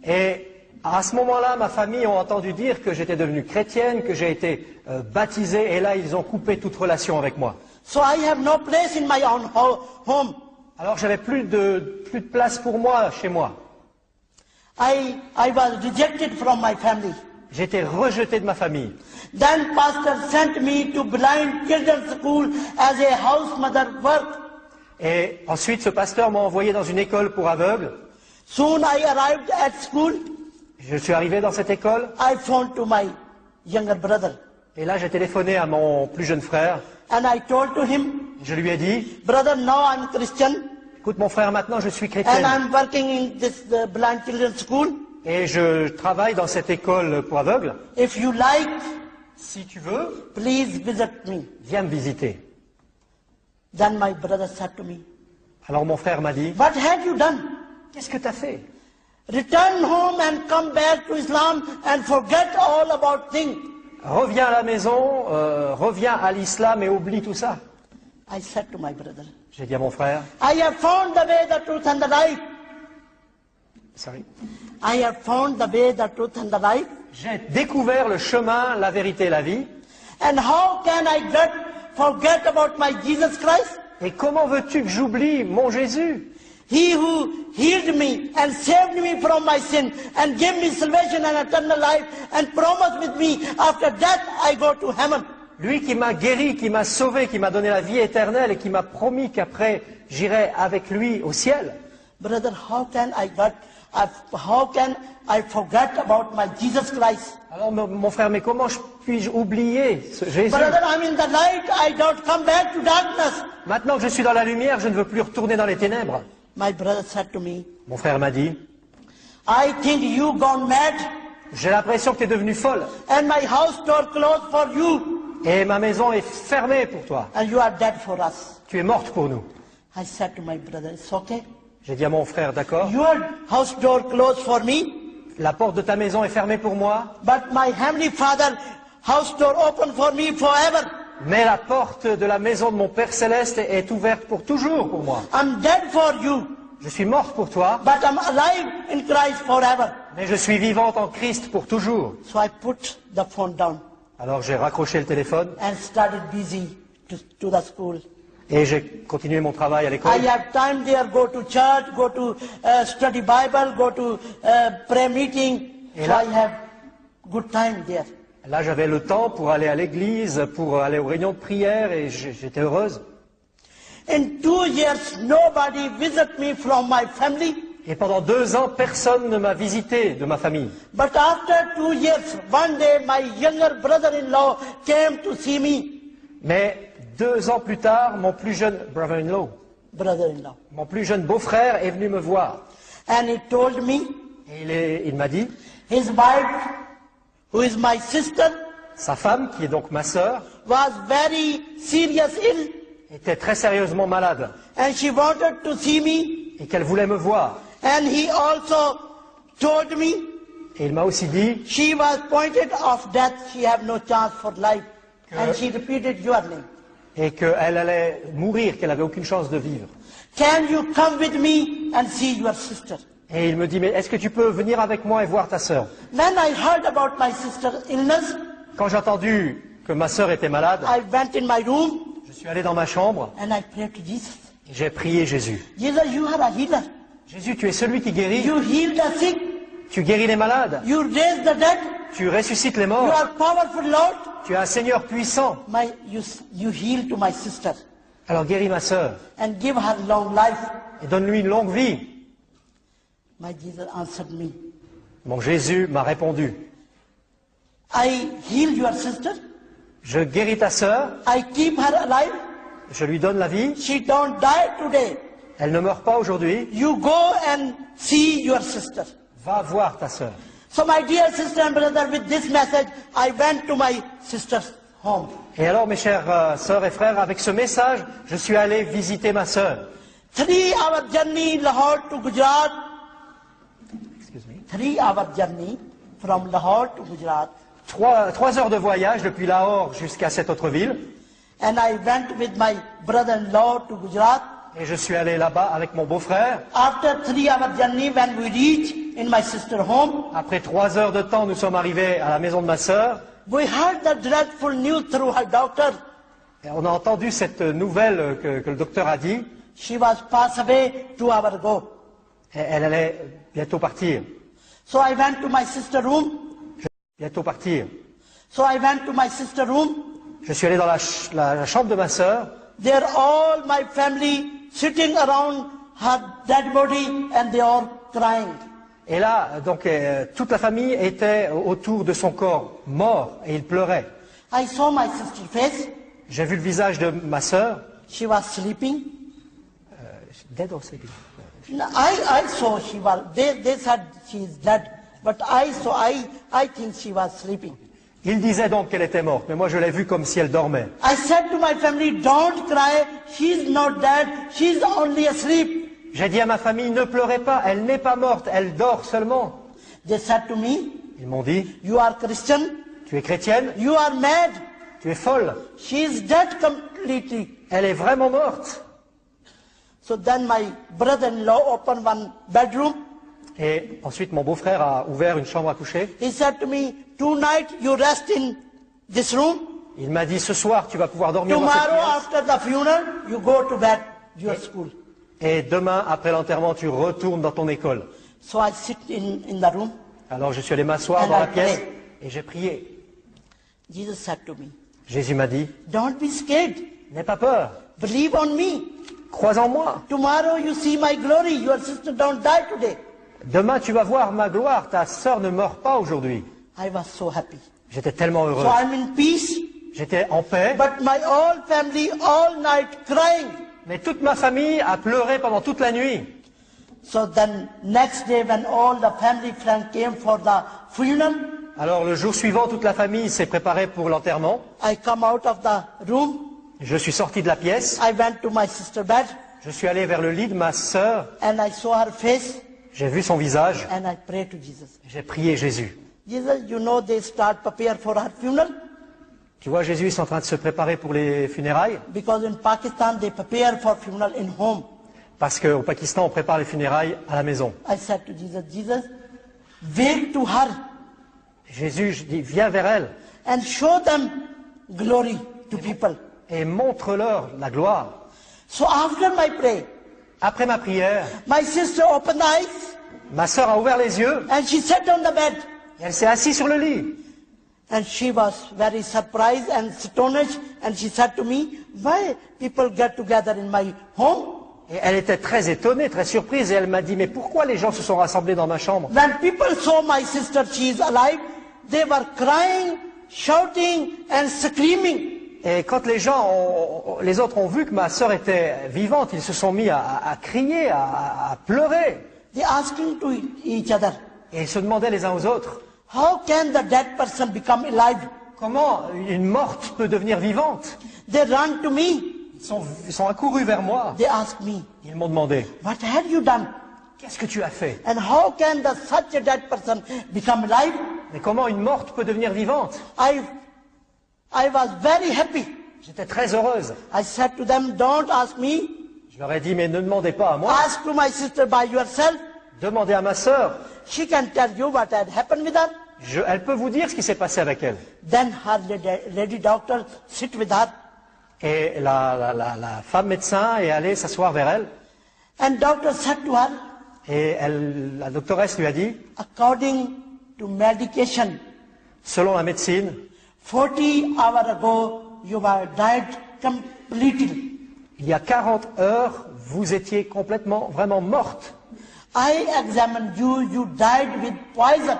Et à ce moment-là, ma famille a entendu dire que j'étais devenue chrétienne, que j'ai été baptisé, et là, ils ont coupé toute relation avec moi. So I have no place in my own home. Alors, j'avais plus de place pour moi chez moi. I was rejected from my family. J'étais rejeté de ma famille. Then pastor sent me to blind children's school as a house mother work. Et ensuite, ce pasteur m'a envoyé dans une école pour aveugles. Soon I arrived at school. Je suis arrivé dans cette école, I phoned to my younger brother et là, j'ai téléphoné à mon plus jeune frère. and I told to him, Je lui ai dit, brother, now I'm Christian écoute mon frère, maintenant je suis and chrétienne. I'm working in this blind children's school. Et je travaille dans cette école pour aveugles. If you like, Si tu veux, please visit me. viens me visiter. Then my brother said to me, Alors mon frère m'a dit, what have you done? qu'est-ce que tu as fait? Return home and come back to Islam and forget all about things. Reviens à la maison, reviens à l'islam et oublie tout ça. I said to my brother, J'ai dit à mon frère, I have found the way, the truth and the life. sorry. I have found the way, the truth and the life. J'ai découvert le chemin, la vérité et la vie. And how can I forget about my Jesus Christ? Et comment veux-tu que j'oublie mon Jésus? He who healed me and saved me from my sin and gave me salvation and eternal life and promised with me after death I go to heaven. Lui qui m'a guéri, qui m'a sauvé, qui m'a donné la vie éternelle et qui m'a promis qu'après j'irai avec lui au ciel. Brother, how can I forget about my Jesus Christ? Alors mon frère, mais comment puis-je oublier ce Jésus? Brother, I'm in the light, I don't come back to darkness. Maintenant que je suis dans la lumière, je ne veux plus retourner dans les ténèbres. My brother said to me, Mon frère m'a dit, I think you gone mad j'ai l'impression que tu es devenu folle and my house door closed for you et ma maison est fermée pour toi. and you are dead for us. Tu es morte pour nous. I said to my brother, it's okay. J'ai dit à mon frère, d'accord, Your house door closed for me, la porte de ta maison est fermée pour moi, but my heavenly Father house door open for me forever. Mais la porte de la maison de mon Père Céleste est ouverte pour toujours pour moi. I'm dead for you, Je suis morte pour toi, but I'm alive in Christ forever. mais je suis vivante en Christ pour toujours. So I put the phone down Alors j'ai raccroché le téléphone and started busy to the school. et j'ai continué mon travail à l'école. I have time there, go to church, go to study Bible, go to prayer meeting. Et So là- I have good time there. Là j'avais le temps pour aller à l'église, pour aller aux réunions de prière et j'étais heureuse. In 2 years, nobody visit me from my family. Et pendant 2 ans, personne ne m'a visité de ma famille. But after 2 years, one day my younger brother-in-law came to see me. Mais 2 ans plus tard, mon plus jeune brother-in-law, Brother-in-law. mon plus jeune beau-frère est venu me voir. And he told me Et il m'a dit, his wife, who is my sister, sa femme, qui est donc ma sœur, was very serious ill. était très sérieusement malade And she wanted to see me. et qu'elle voulait me voir. And he also told me Et il m'a aussi dit she was pointed of death. She have no chance for life. And she repeated your name. et qu'elle allait mourir, qu'elle n'avait aucune chance de vivre. Can you come with me and see your sister? Et il me dit, mais est-ce que tu peux venir avec moi et voir ta sœur? When I heard about my sister's illness, Quand j'ai entendu que ma sœur était malade, I went in my room je suis allé dans ma chambre and I prayed to Jesus. et j'ai prié Jésus. Jesus, you are a healer. Jésus, tu es celui qui guérit, You heal the sick. tu guéris les malades, You raise the dead. tu ressuscites les You morts, are powerful, Lord. tu es un Seigneur puissant. You heal to my sister Alors guéris ma sœur and give her long life. et donne-lui une longue vie. My Jesus answered me. Mon Jésus m'a répondu, I heal your sister. je guéris ta sœur, I keep her alive. je lui donne la vie, She don't die today. elle ne meurt pas aujourd'hui, You go and see your sister. va voir ta sœur. So my dear sister and brother, with this message, I went to my sister's home. Et alors mes chères sœurs et frères, avec ce message, je suis allé visiter ma sœur. 3-hour journey Lahore to Gujarat. Excuse me. 3-hour journey from Lahore to Gujarat. 3 heures de voyage depuis Lahore jusqu'à cette autre ville. And I went with my brother-in-law to Gujarat. Et je suis allé là-bas avec mon beau-frère. After 3-hour journey, when we reached in my sister's home, Après 3 heures de temps, nous sommes arrivés à la maison de ma sœur. we heard the dreadful news through her doctor. Et on a entendu cette nouvelle que le docteur a dit. She was passed away 2 hours ago. Et elle allait bientôt partir. So I went to my sister's room. Bientôt partir. So I went to my sister's room. Je suis allé dans la chambre de ma sœur. There all my family sitting around her dead body and they are crying. Et là, donc, toute la famille était autour de son corps mort et il pleurait. I saw my sister's face. J'ai vu le visage de ma sœur. She was sleeping. Dead or sleeping? No, I saw she was, they said she is dead. But I think she was sleeping. Il disait donc qu'elle était morte, mais moi je l'ai vue comme si elle dormait. I said to my family, don't cry, she's not dead, she's only asleep. J'ai dit à ma famille, ne pleurez pas, elle n'est pas morte, elle dort seulement. They said to me, Ils m'ont dit, you are Christian, tu es chrétienne, you are mad, tu es folle, she's dead completely. elle est vraiment morte. So then my brother-in-law opened one bedroom. Et ensuite mon beau-frère a ouvert une chambre à coucher. He said to me, tonight you rest in this room. Il m'a dit, ce soir tu vas pouvoir dormir dans cette Tomorrow pièce. after the funeral, you go to bed, your school. Et demain, après l'enterrement, tu retournes dans ton école. So I sit in the room. Alors je suis allé m'asseoir And dans I la pièce pray. et j'ai prié. Jesus said to me, Jésus m'a dit, don't be scared. n'aie pas peur, Believe on me. crois en moi. Tomorrow you see my glory. Your sister don't die today. Demain tu vas voir ma gloire, ta sœur ne meurt pas aujourd'hui. I was so happy. J'étais tellement heureux. So I'm in peace. J'étais en paix, But my whole family all night crying. mais toute ma famille a pleuré pendant toute la nuit. So then next day when all the family friends came for the funeral, Alors le jour suivant, toute la famille s'est préparée pour l'enterrement. I come out of the room. Je suis sorti de la pièce, I went to my sister's bed je suis allé vers le lit de ma sœur, and I saw her face j'ai vu son visage, and I prayed to Jesus. j'ai prié Jésus. Jesus, you know they start prepare for her funeral. Tu vois, Jésus est en train de se préparer pour les funérailles, Because in Pakistan, they prepare for funeral in home. parce qu'au Pakistan, on prépare les funérailles à la maison. I said to Jesus, Jesus, wait to her Jésus, je dis, viens vers elle and show them glory to people. et montre-leur la gloire. So after my prayer, Après ma prière, my sister opened the eyes ma sœur a ouvert les yeux and she sat on the bed. et elle s'est assise sur le lit. And she was very surprised and astonished, and she said to me, why people get together in my home? Et elle était très étonnée, très surprise, et elle m'a dit, mais pourquoi les gens se sont rassemblés dans ma chambre? When people saw my sister, she is alive, they were crying, shouting and screaming. Et quand les autres ont vu que ma sœur était vivante, ils se sont mis à crier, à pleurer. They asking to each other, Et ils se demandaient les uns aux autres, how can the dead person become alive? comment une morte peut devenir vivante? They run to me. Ils sont accourus vers moi. They ask me, Ils m'ont demandé, what have you done? qu'est-ce que tu as fait? And how can such a dead person become alive? Mais comment une morte peut devenir vivante? I was very happy. J'étais très heureuse. I said to them, don't ask me. Je leur ai dit, mais ne demandez pas à moi, Ask to my sister by yourself. demandez à ma sœur. She can tell you what had happened with her. Elle peut vous dire ce qui s'est passé avec elle. Then her lady doctor sit with her. Et la femme médecin est allée s'asseoir vers elle. And doctor said to her, Et la doctoresse lui a dit, according to medication, selon la médecine, 40 hours ago, you were died completely. il y a 40 heures, vous étiez complètement, vraiment morte. I examined you, you died with poison.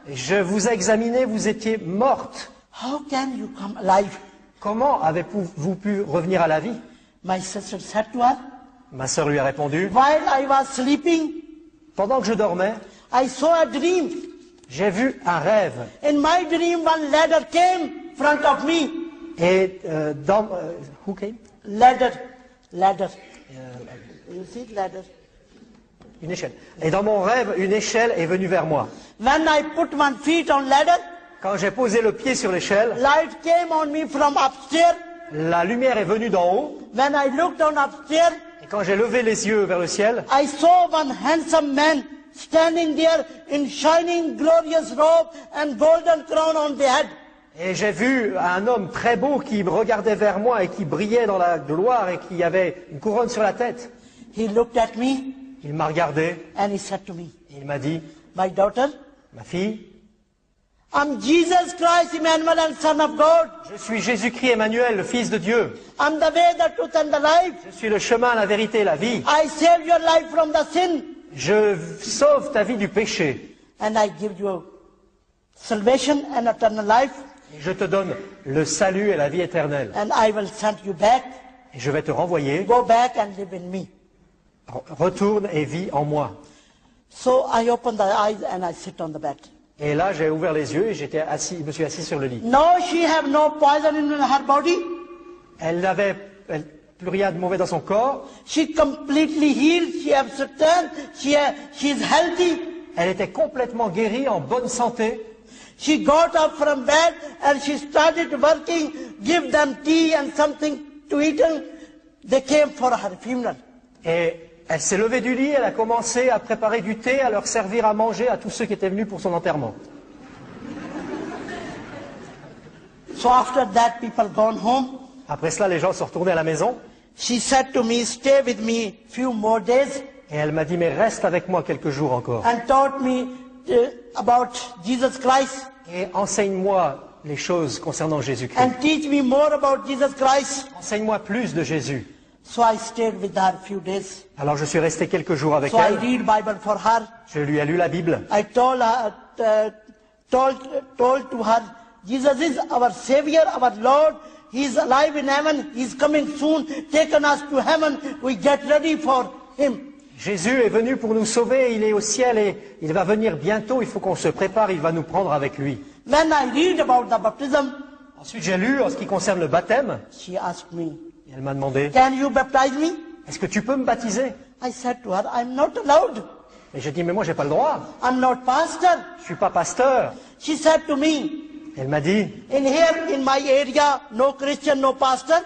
Et je vous ai examiné, vous étiez morte. How can you come alive? Comment avez-vous pu revenir à la vie? My sister said to her, Ma sœur lui a répondu, while I was sleeping, pendant que je dormais, I saw a dream. j'ai vu un rêve. In my dream, one ladder came in front of me. Et who came? Ladder. You see ladder? Une échelle. Et dans mon rêve, une échelle est venue vers moi. When I put one feet on ladder, Quand j'ai posé le pied sur l'échelle, light came on me from upstairs. la lumière est venue d'en haut. When I looked on upstairs, Et quand j'ai levé les yeux vers le ciel, I saw one handsome man standing there in shining glorious robe and golden crown on the head. et j'ai vu un homme très beau qui me regardait vers moi et qui brillait dans la gloire et qui avait une couronne sur la tête. He looked at me Il m'a regardé and he said to me, et il m'a dit, my daughter, ma fille, I'm Jesus Christ, Emmanuel and Son of God. je suis Jésus-Christ Emmanuel, le Fils de Dieu. I'm the way, the truth and the life. Je suis le chemin, la vérité et la vie. I save your life from the sin Je sauve ta vie du péché. and I give you salvation and eternal life, Et je te donne le salut et la vie éternelle. and I will send you back. Et je vais te renvoyer. Go back and live in me. Retourne et vis en moi. So I open the eyes and I sit on the bed. Et là, j'ai ouvert les yeux et je me suis assis sur le lit. No, she have no poison in her body. Elle n'avait plus rien de mauvais dans son corps. She completely healed. She have strength. She is healthy. Elle était complètement guérie, en bonne santé. She got up from bed and she started working, give them tea and something to eat. And they came for her funeral. Et elle s'est levée du lit, elle a commencé à préparer du thé, à leur servir à manger à tous ceux qui étaient venus pour son enterrement. So after that, people gone home. Après cela, les gens sont retournés à la maison. She said to me, stay with me few more days, Et elle m'a dit, mais reste avec moi quelques jours encore. and taught me about Jesus Christ Et enseigne-moi les choses concernant Jésus-Christ. and teach me more about Jesus Christ. Enseigne-moi plus de Jésus. So I stayed with her few days. Alors je suis resté quelques jours avec So I elle. read Bible for her. Je lui ai lu la Bible. I told to her, Jesus is our Savior, our Lord. He is alive in heaven. He is coming soon, taking us to heaven. We get ready for Him. Jésus est venu pour nous sauver, il est au ciel et il va venir bientôt, il faut qu'on se prépare, il va nous prendre avec lui. When I read about the baptism, Ensuite j'ai lu en ce qui concerne le baptême, she asked me, et elle m'a demandé, can you baptize me? est-ce que tu peux me baptiser? I said to her, I'm not allowed. Et j'ai dit, mais moi j'ai pas le droit, I'm not pastor. je suis pas pasteur. She said to me, Elle m'a dit, in here, in my area, no Christian, no pastor.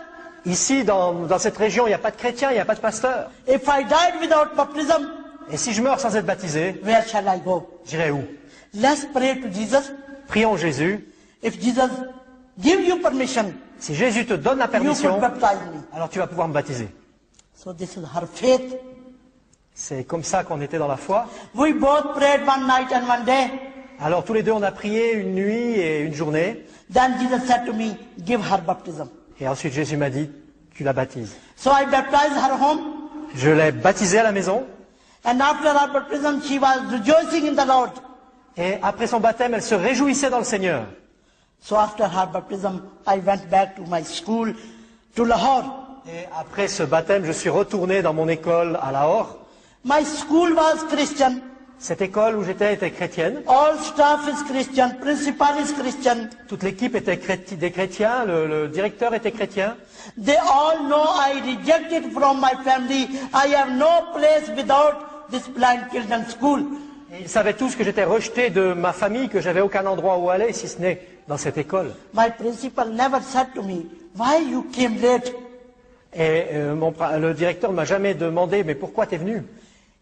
ici, dans cette région, il n'y a pas de chrétien, il n'y a pas de pasteur. If I died without baptism, Et si je meurs sans être baptisé, where shall I go? j'irai où? Let's pray to Jesus. Prions Jésus. If Jesus give you permission, Si Jésus te donne la you could permission, baptize me. alors tu vas pouvoir me baptiser. So this is her faith. C'est comme ça qu'on était dans la foi. We both prayed one night and one day. Alors tous les deux, on a prié une nuit et une journée. Then Jesus said to me, give her baptism. Et ensuite Jésus m'a dit, tu la baptises. So I baptized her home. Je l'ai baptisée à la maison. And after her baptism, she was rejoicing in the Lord. Et après son baptême, elle se réjouissait dans le Seigneur. So after her baptism, I went back to my school to Lahore. Et après ce baptême, je suis retourné dans mon école à Lahore. My school was Christian. Cette école où j'étais était chrétienne. All staff is Christian. Principal is Christian. Toute l'équipe était des chrétiens. Le directeur était chrétien. They all know I rejected from my family. I have no place without this blind children's school. Et ils savaient tous que j'étais rejeté de ma famille, que j'avais aucun endroit où aller, si ce n'est dans cette école. My principal never said to me, why you came late? Et le directeur ne m'a jamais demandé, mais pourquoi t'es venu?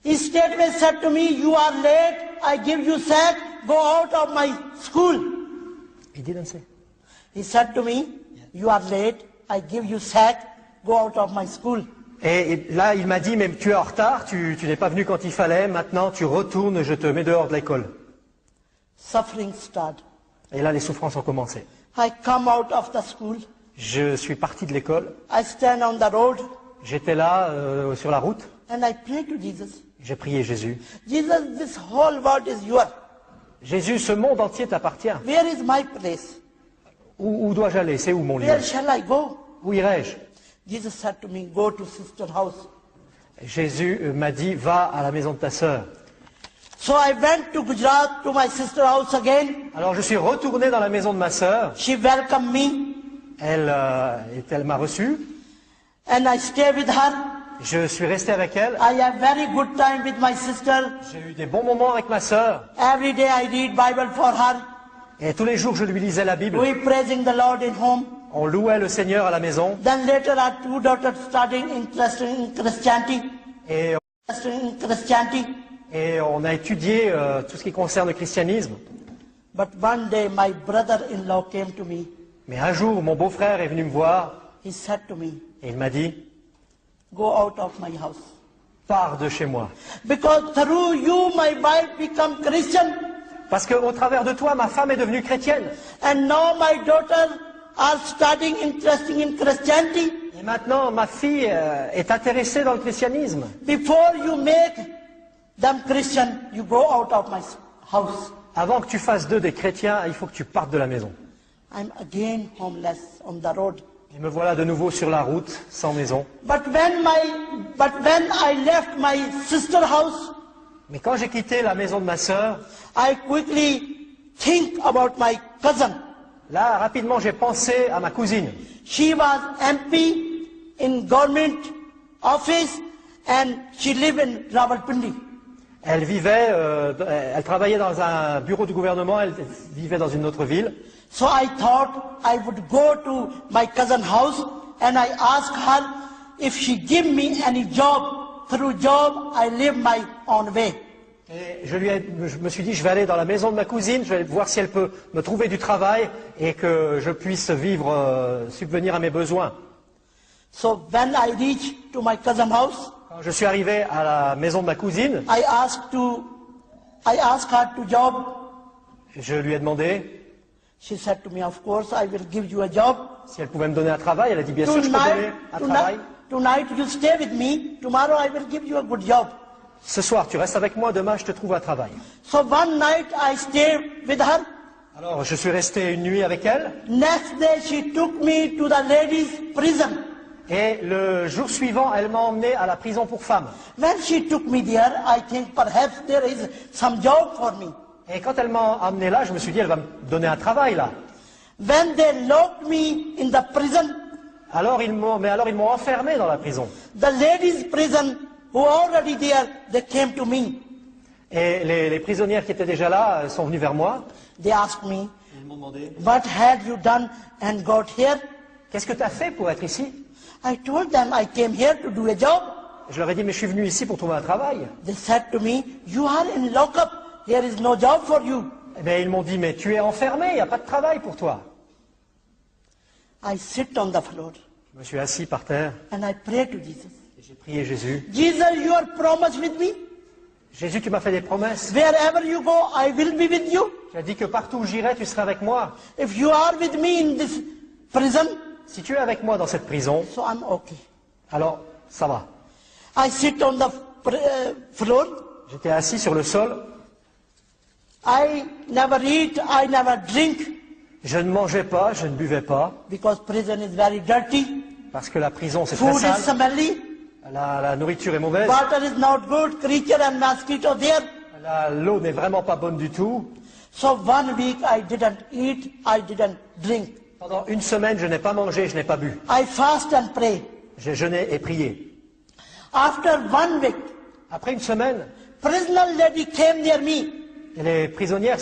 He straightway said to me, you are late, I give you sack, go out of my school. He didn't say. He said to me, you are late, I give you sack, go out of my school. Et là, il m'a dit, mais tu es en retard, tu n'es pas venu quand il fallait, maintenant tu retournes, je te mets dehors de l'école. Suffering started. Et là, les souffrances ont commencé. I come out of the school. Je suis parti de l'école, I stand on the road j'étais là, sur la route, and I pray to Jesus. j'ai prié Jésus. Jesus, this whole world is yours. Jésus, ce monde entier t'appartient. Where is my place? Où dois-je aller? C'est où mon lieu? Where shall I go? Où irai-je? Jesus said to me, go to sister house. Jésus m'a dit, va à la maison de ta sœur. So I went to Gujarat to my sister house again. Alors je suis retourné dans la maison de ma sœur. She welcomed me Elle m'a reçu. and I stayed with her. Je suis resté avec elle. I have very good time with my sister. J'ai eu des bons moments avec ma sœur. Every day I read Bible for her. Et tous les jours, je lui lisais la Bible. We praising the Lord in home. On louait le Seigneur à la maison. Then later our two daughters started interested in Christianity. Et, Interested in Christianity. et on a étudié tout ce qui concerne le christianisme. But one day my brother-in-law came to me. Mais un jour, mon beau-frère est venu me voir He said to me, et il m'a dit, go out of my house. pars de chez moi. Because through you my wife become Christian. Parce qu'au travers de toi, ma femme est devenue chrétienne. And now my daughters are starting interesting in Christianity. Et maintenant, ma fille est intéressée dans le christianisme. Before you make them Christian, you go out of my house. Avant que tu fasses d'eux des chrétiens, il faut que tu partes de la maison. I'm again homeless on the road. Et me voilà de nouveau sur la route, sans maison. But when I left my sister house, Mais quand j'ai quitté la maison de ma sœur, I quickly think about my cousin. là, rapidement, j'ai pensé à ma cousine. She was MP in government office and she lived in Rawalpindi. Elle vivait, elle travaillait dans un bureau du gouvernement, elle vivait dans une autre ville. So I thought I would go to my cousin's house and I asked her if she give me any job. Through job, I live my own way. Et je me suis dit, je vais aller dans la maison de ma cousine, je vais voir si elle peut me trouver du travail et que je puisse vivre, subvenir à mes besoins. So when I reached to my cousin's house, Quand je suis arrivé à la maison de ma cousine, I asked her to job. je lui ai demandé She said to me, of course, I will give you a job. si elle pouvait me donner un travail. Elle a dit, bien sûr, je peux donner un travail. Tonight you stay with me. Tomorrow I will give you a good job. Ce soir, tu restes avec moi, demain, je te trouve un travail. So one night I stayed with her. Alors, je suis resté une nuit avec elle. Next day she took me to the ladies' prison. Et le jour suivant, elle m'a emmené à la prison pour femmes. When she took me there, I think perhaps there is some job for me. Et quand elle m'a emmené là, je me suis dit, elle va me donner un travail là. When they locked me in the prison, Alors ils m'ont enfermé dans la prison. the ladies' prison who were already there, they came to me. Et les prisonnières qui étaient déjà là sont venues vers moi. They asked me, Ils m'ont demandé, what had you done and got here? qu'est-ce que tu as fait pour être ici? I told them I came here to do a job. Je leur ai dit, mais je suis venu ici pour trouver un travail. They said to me, you are in lockup. There is no job for you. Eh bien, ils m'ont dit, mais tu es enfermé, il n'y a pas de travail pour toi. I sit on the floor Je me suis assis par terre and I pray to Jesus. et j'ai prié Jésus. Jesus, you are promised with me. Jésus, tu m'as fait des promesses. Wherever you go, I will be with you. Tu as dit que partout où j'irai, tu seras avec moi. If you are with me in this prison, Si tu es avec moi dans cette prison, so I'm okay. alors ça va. I sit on the floor. J'étais assis sur le sol. I never eat, I never drink, Je ne mangeais pas, je ne buvais pas, because prison is very dirty. parce que la prison c'est très Food is sale. smelly. La nourriture est mauvaise. Water is not good. Creature and mosquito there. L'eau n'est vraiment pas bonne du tout. So 1 week I didn't eat, I didn't drink. Pendant une semaine, je n'ai pas mangé, je n'ai pas bu. I fast and pray. J'ai jeûné et prié. After 1 week, Après une semaine, prisoner lady came near me. les prisonnières,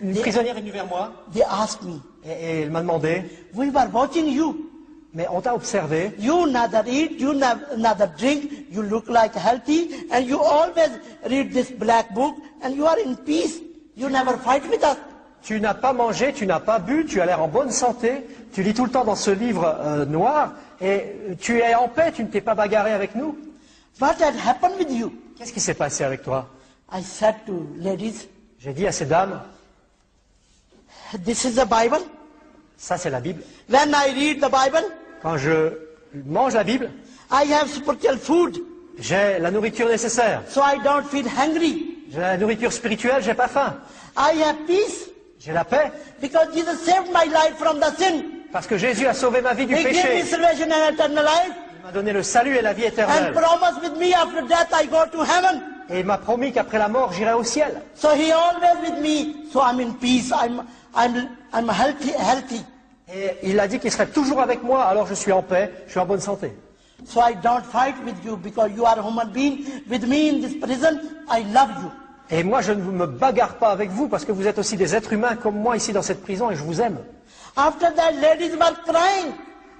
une prisonnière est venue vers moi They asked me, et elle m'a demandé, we were watching you. mais on t'a observé, You neither eat, you neither drink, you look like healthy, and you always read this black book, and you are in peace. You never fight with us. tu n'as pas mangé, tu n'as pas bu, tu as l'air en bonne santé, tu lis tout le temps dans ce livre noir et tu es en paix, tu ne t'es pas bagarré avec nous. What had happened with you? Qu'est-ce qui s'est passé avec toi? I said to ladies, J'ai dit à ces dames, this is the Bible. ça c'est la Bible. When I read the Bible, Quand je mange la Bible, I have spiritual food, j'ai la nourriture nécessaire. so I don't feel hungry. J'ai la nourriture spirituelle, j'ai pas faim. I have peace J'ai la paix because Jesus saved my life from the sin. parce que Jésus a sauvé ma vie du He gave me péché. salvation and eternal life, Il m'a donné le salut et la vie and éternelle. promised with me after death I go to heaven. Et il m'a promis qu'après la mort, j'irai au ciel. So He always with me. So I'm in peace. I'm healthy. Et il a dit qu'il serait toujours avec moi, alors je suis en paix, je suis en bonne santé. So I don't fight with you because you are a human being. With me in this prison, I love you. Et moi, je ne me bagarre pas avec vous parce que vous êtes aussi des êtres humains comme moi ici dans cette prison et je vous aime. After that, ladies were crying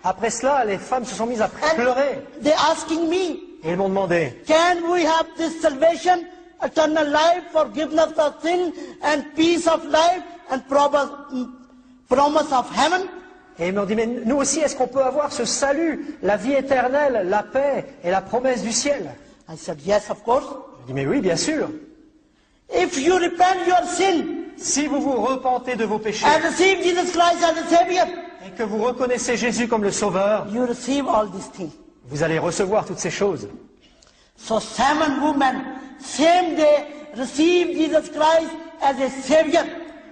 Après cela, les femmes se sont mises à pleurer and they asking me, et ils m'ont demandé, can we have this salvation, eternal life, forgiveness of sin, and peace of life, and promise of heaven? et ils m'ont dit, mais nous aussi, est-ce qu'on peut avoir ce salut, la vie éternelle, la paix et la promesse du ciel? I said, yes, of course. Je dis, mais oui, bien sûr. If you repent your sin Si vous vous repentez de vos péchés and receive Jesus Christ as a Savior, et que vous reconnaissez Jésus comme le Sauveur, you receive all these things. vous allez recevoir toutes ces choses. So 7 women, same day, received Jesus Christ as a Savior.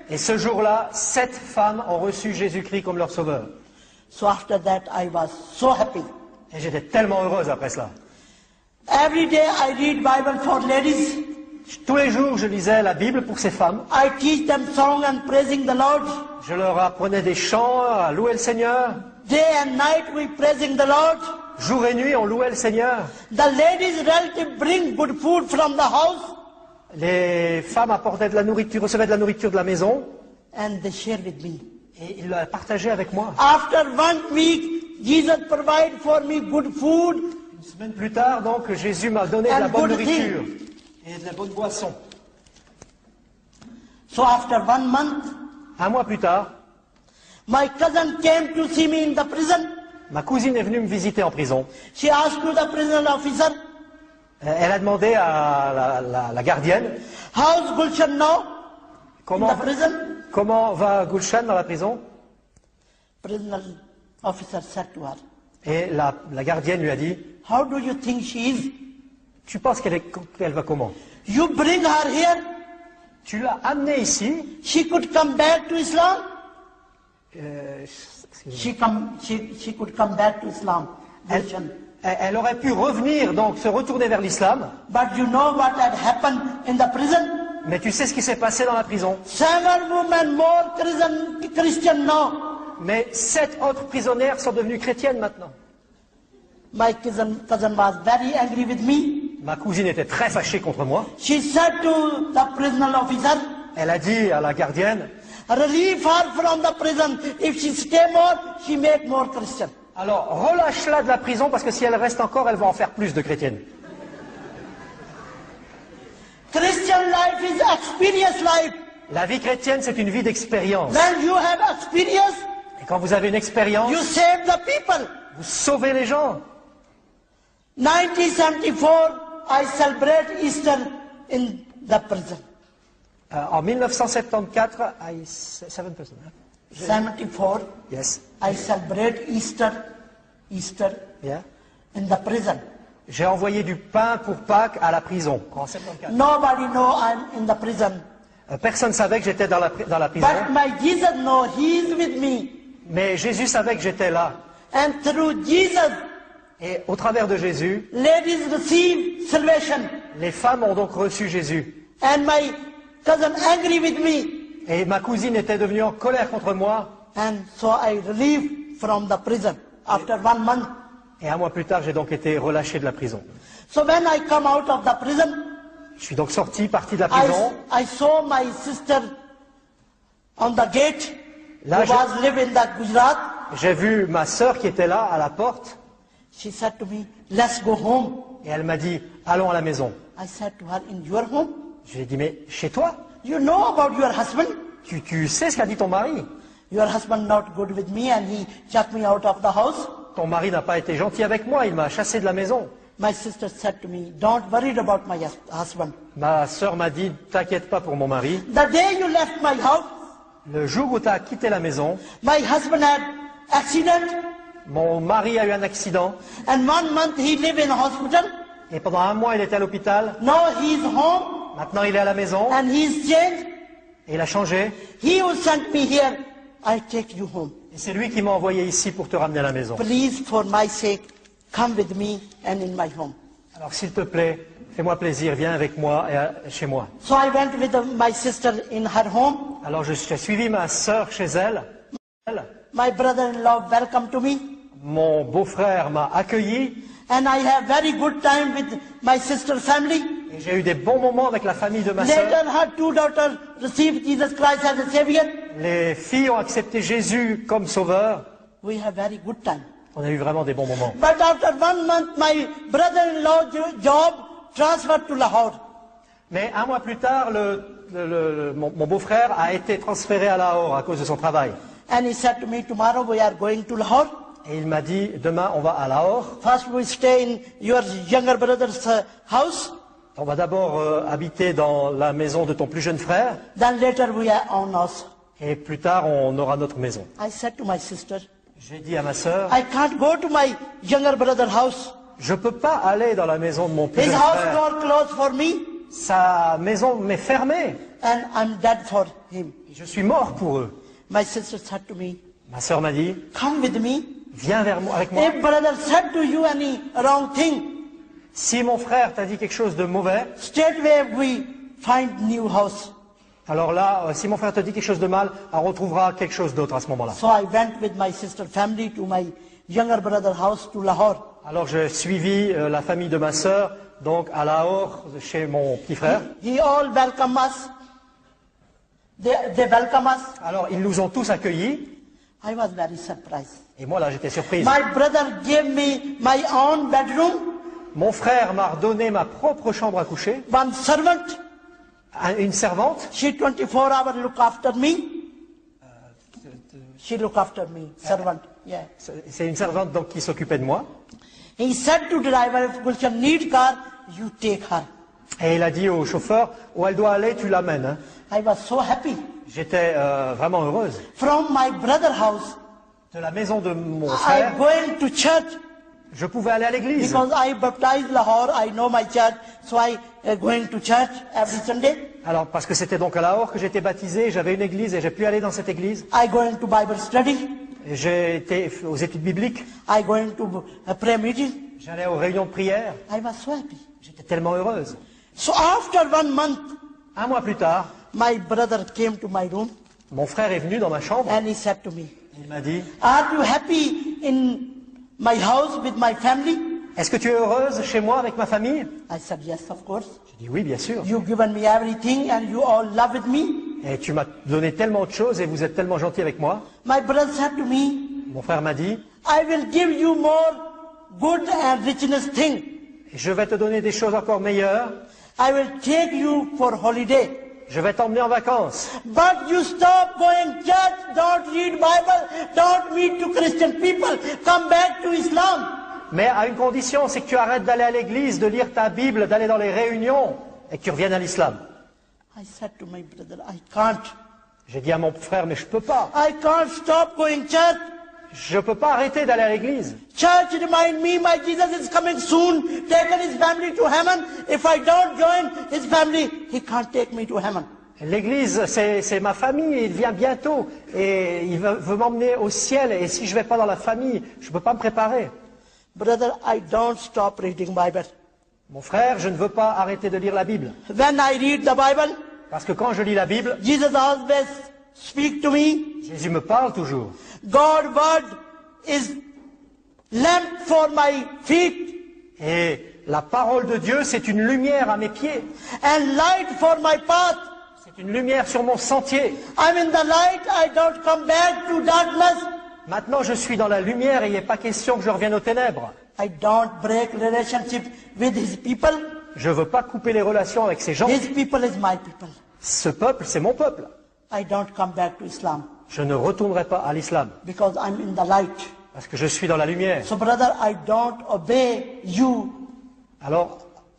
Et ce jour-là, 7 femmes ont reçu Jésus-Christ comme leur Sauveur. So after that, I was so happy. Et j'étais tellement heureuse après cela. Every day I read Bible for ladies. Tous les jours, je lisais la Bible pour ces femmes. I teach them song and praising the Lord. Je leur apprenais des chants, à louer le Seigneur. Day and night we praising the Lord. Jour et nuit, on louait le Seigneur. The ladies relative bring good food from the house Les femmes apportaient de la nourriture, recevaient de la nourriture de la maison. and they share with me. Et ils la partageaient avec moi. After 1 week, Jesus provide for me good food Une semaine plus tard, donc, Jésus m'a donné de la and bonne good nourriture things. et de la bonne boisson. So after 1 month, Un mois plus tard, my cousin came to see me in the prison. ma cousine est venue me visiter en prison. She asked to the prison officer, Elle a demandé à la gardienne how's Gulshan now in comment, the prison? comment va Gulshan dans la prison. Prison officer said to her, Et la gardienne lui a dit, how do you think she is? tu penses qu'elle va comment? You bring her here, Tu l'as amenée ici. she could come back to Islam. Excusez-moi. She could come back to Islam. Gulshan. Elle aurait pu revenir, donc se retourner vers l'islam. But you know what had happened in the prison? Mais tu sais ce qui s'est passé dans la prison. 7 women more Christian now. Mais 7 autres prisonnières sont devenues chrétiennes maintenant. My cousin was very angry with me. Ma cousine était très fâchée contre moi. She said to the prison officer, Elle a dit à la gardienne, Relieve her from the prison. If she stay more, she make more Christian. Alors, relâche-la de la prison, parce que si elle reste encore, elle va en faire plus de chrétiennes. Christian life is experience life. La vie chrétienne, c'est une vie d'expérience. When you have experience, Et quand vous avez une expérience, you save the people. vous sauvez les gens. 1974, I celebrate Easter in the prison. En 1974, 74, Yes. I celebrate Easter Yeah. in the prison. J'ai envoyé du pain pour Pâques à la prison en 74. Nobody know I'm in the prison. Personne ne savait que j'étais dans la prison, But my Jesus know He is with me. mais Jésus savait que j'étais là. And through Jesus, Et au travers de Jésus, ladies receive salvation. les femmes ont donc reçu Jésus. And my cousin angry with me. Et ma cousine était devenue en colère contre moi. And so I relieved from the prison after 1 month. Et un mois plus tard, j'ai donc été relâché de la prison. So when I come out of the prison, Je suis donc parti de la prison. I saw my sister on the gate Là, who was live in the Gujarat. J'ai vu ma sœur qui était là à la porte. She said to me, let's go home. Et elle m'a dit, allons à la maison. I said to her, in your home? Je lui ai dit, mais chez toi, You know about your husband? tu sais ce qu'a dit ton mari. Your husband not good with me and he chucked me out of the house. Ton mari n'a pas été gentil avec moi, il m'a chassé de la maison. My sister said to me, don't worry about my husband. Ma sœur m'a dit, t'inquiète pas pour mon mari. The day you left my house, Le jour où tu as quitté la maison, my husband had accident mon mari a eu un accident. and 1 month he lived in hospital. Et pendant un mois, il était à l'hôpital. Now he is home Maintenant, il est à la maison. and he is changed. Et il a changé. He who sent me here, I take you home. Et c'est lui qui m'a envoyé ici pour te ramener à la maison. Please, for my sake, come with me and in my home. Alors, s'il te plaît, fais-moi plaisir, viens avec moi et chez moi. So I went with my sister in her home. Alors, j'ai suivi ma sœur chez elle. My brother-in-law welcomed to me. Mon beau-frère m'a accueilli. And I have very good time with my sister's family. Et j'ai eu des bons moments avec la famille de ma sœur. Later, her 2 daughters received Jesus Christ as a Savior. Les filles ont accepté Jésus comme sauveur. We have very good time. On a eu vraiment des bons moments. But after 1 month, my brother-in-law job transferred to Lahore. Mais un mois plus tard, mon beau-frère a été transféré à Lahore à cause de son travail. And he said to me, tomorrow we are going to Lahore. Et il m'a dit, demain on va à Lahore. First we stay in your younger brother's house. On va d'abord habiter dans la maison de ton plus jeune frère. Then later we are on us. Et plus tard, on aura notre maison. I said to my sister, J'ai dit à ma sœur, I can't go to my younger brother's house. je ne peux pas aller dans la maison de mon plus His jeune house frère. door closed for me Sa maison m'est fermée. and I'm dead for him. Je suis mort pour eux. My sister said to me, Ma sœur m'a dit, come with me. viens avec moi. If brother said to you any wrong thing, Si mon frère t'a dit quelque chose de mauvais, straightway we find new house. alors là, si mon frère te dit quelque chose de mal, on retrouvera quelque chose d'autre à ce moment-là. So I went with my sister family to my younger brother's house to Lahore. Alors j'ai suivi la famille de ma sœur, donc à Lahore, chez mon petit frère. He all welcome us. They welcome us. Alors ils nous ont tous accueillis, I was very surprised. et moi là j'étais surprise. My brother gave me my own bedroom, Mon frère m'a redonné ma propre chambre à coucher, one servant. une servante. She 24 hours look after me. She look after me, servant. Yeah. C'est une servante donc qui s'occupait de moi. He said to driver, if Gulshan need car, you take her. Et il a dit au chauffeur, où elle doit aller, tu l'amènes. Hein. I was so happy. J'étais vraiment heureuse. From my brother's house, De la maison de mon I frère, going to church je pouvais aller à l'église. because I baptized Lahore. I know my church, so I going to church every Sunday. Alors, parce que c'était donc à Lahore que j'étais baptisé, j'avais une église et j'ai pu aller dans cette église. I going to Bible study. J'ai été aux études bibliques, I going to a prayer meeting. j'allais aux réunions de prière. I was so happy. J'étais tellement heureuse. So after 1 month, Un mois plus tard, my brother came to my room mon frère est venu dans ma chambre and he said to me, et il m'a dit, are you happy in my house with my family? est-ce que tu es heureuse chez moi avec ma famille? I said, yes, of course. J'ai dit oui, bien sûr. You given me everything and you all love with me. Et tu m'as donné tellement de choses et vous êtes tellement gentil avec moi. My brother said to me, Mon frère m'a dit, I will give you more good and richness thing. je vais te donner des choses encore meilleures. I will take you for holiday. Je vais t'emmener en vacances. But you stop going church, don't read Bible, don't meet to Christian people, come back to Islam. Mais à une condition, c'est que tu arrêtes d'aller à l'église, de lire ta Bible, d'aller dans les réunions et que tu reviennes à l'islam. I said to my brother, I can't. J'ai dit à mon frère, mais je peux pas. I can't stop going church. Je peux pas arrêter d'aller à l'église. Church remind me my Jesus is coming soon, taking his family to heaven. If I don't join his family, he can't take me to heaven. L'église, c'est ma famille, il vient bientôt et il veut m'emmener au ciel. Et si je vais pas dans la famille, je peux pas me préparer. Brother, I don't stop reading Bible. Mon frère, je ne veux pas arrêter de lire la Bible. When I read the Bible, Parce que quand je lis la Bible, Jesus always speak to me. Jésus me parle toujours. God's word is lamp for my feet Et la parole de Dieu, c'est une lumière à mes pieds. and light for my path. C'est une lumière sur mon sentier. I'm in the light, I don't come back to darkness. Maintenant, je suis dans la lumière et il n'est pas question que je revienne aux ténèbres. I don't break relationship with his people. Je ne veux pas couper les relations avec ces gens. His people is my people. Ce peuple, c'est mon peuple. I don't come back to Islam Je ne retournerai pas à l'islam because I'm in the light. parce que je suis dans la lumière. So brother, I don't obey you Alors,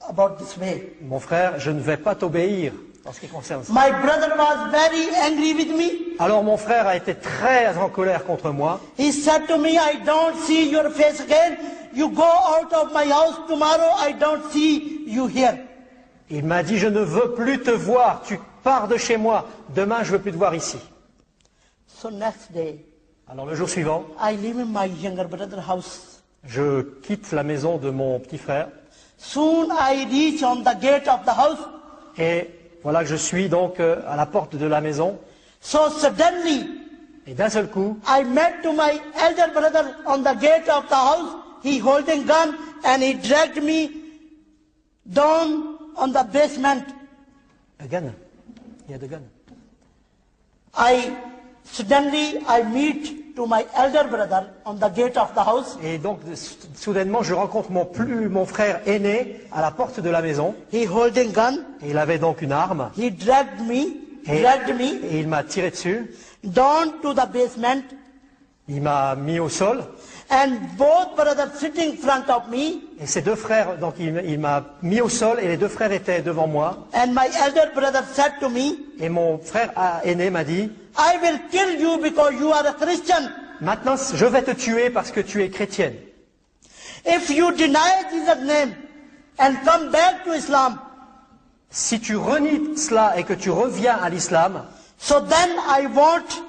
about this way. mon frère, je ne vais pas t'obéir en ce qui concerne ça. My brother was very angry with me. Alors mon frère a été très en colère contre moi. He said to me, I don't see your face again. You go out of my house tomorrow. I don't see you here. Il m'a dit, je ne veux plus te voir, tu pars de chez moi, demain je ne veux plus te voir ici. So next day, Alors le jour suivant, I live in my younger brother's house. je quitte la maison de mon petit frère Soon I reach on the gate of the house. et voilà que je suis donc à la porte de la maison So suddenly, et d'un seul coup, I met to my elder brother on the gate of the house. He holding gun and he dragged me down on the basement. a gun, il y a de gun. Suddenly I meet to my elder brother on the gate of the house. Et donc soudainement je rencontre mon frère aîné à la porte de la maison He holding gun. et il avait donc une arme He dragged me et il m'a tiré dessus, down to the basement. il m'a mis au sol And both brothers sitting in front of me. et ses deux frères, donc il m'a mis au sol et les deux frères étaient devant moi And my elder brother said to me, et mon frère aîné m'a dit, I will kill you because you are a Christian. maintenant je vais te tuer parce que tu es chrétienne. If you deny Jesus' name and come back to Islam, Si tu renies cela et que tu reviens à l'islam, so then I won't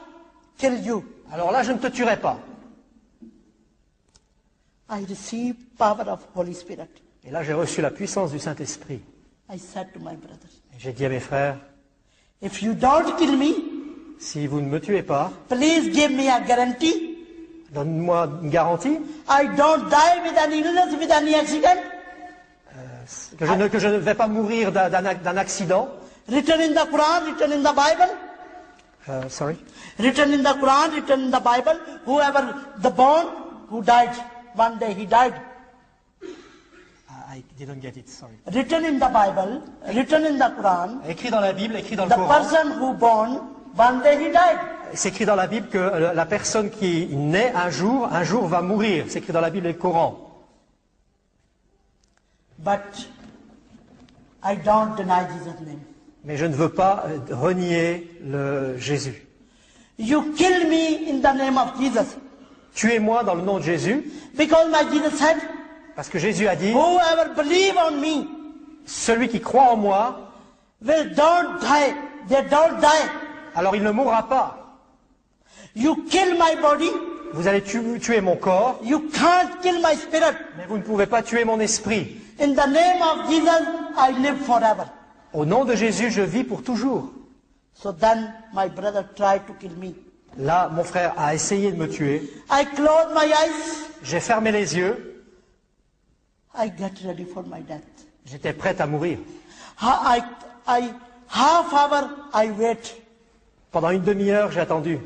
kill you. alors là je ne te tuerai pas. I receive power of Holy Spirit. Et là j'ai reçu la puissance du Saint-Esprit. I said to my brothers, Et j'ai dit à mes frères, if you don't kill me, si vous ne me tuez pas, please give me a guarantee. donne-moi une garantie I don't die with any illness, with any accident. que je ne vais pas mourir d'un accident. Written in the Quran, written in the Bible. Sorry. Written in the Quran, written in the Bible. Whoever the born who died, one day he died. I didn't get it, sorry. Written in the Bible, written in the Quran, Écrit dans la Bible, écrit dans le the Coran. person who born, one day he died. C'est écrit dans la Bible que la personne qui naît un jour va mourir. C'est écrit dans la Bible et le Coran. But I don't deny Jesus' name. Mais je ne veux pas renier le Jésus. You kill me in the name of Jesus. Tuez-moi dans le nom de Jésus, Because my Jesus said, parce que Jésus a dit, whoever believe on me celui qui croit en moi, will don't die. They don't die. alors il ne mourra pas. You kill my body, Vous allez tuer mon corps, you can't kill my spirit. mais vous ne pouvez pas tuer mon esprit. In the name of Jesus, I live forever. Au nom de Jésus, je vis pour toujours. So then my brother tried to kill me. Là, mon frère a essayé de me tuer. I closed my eyes. J'ai fermé les yeux. I get ready for my death. J'étais prête à mourir. Half hour I wait. Pendant une demi-heure, j'ai attendu.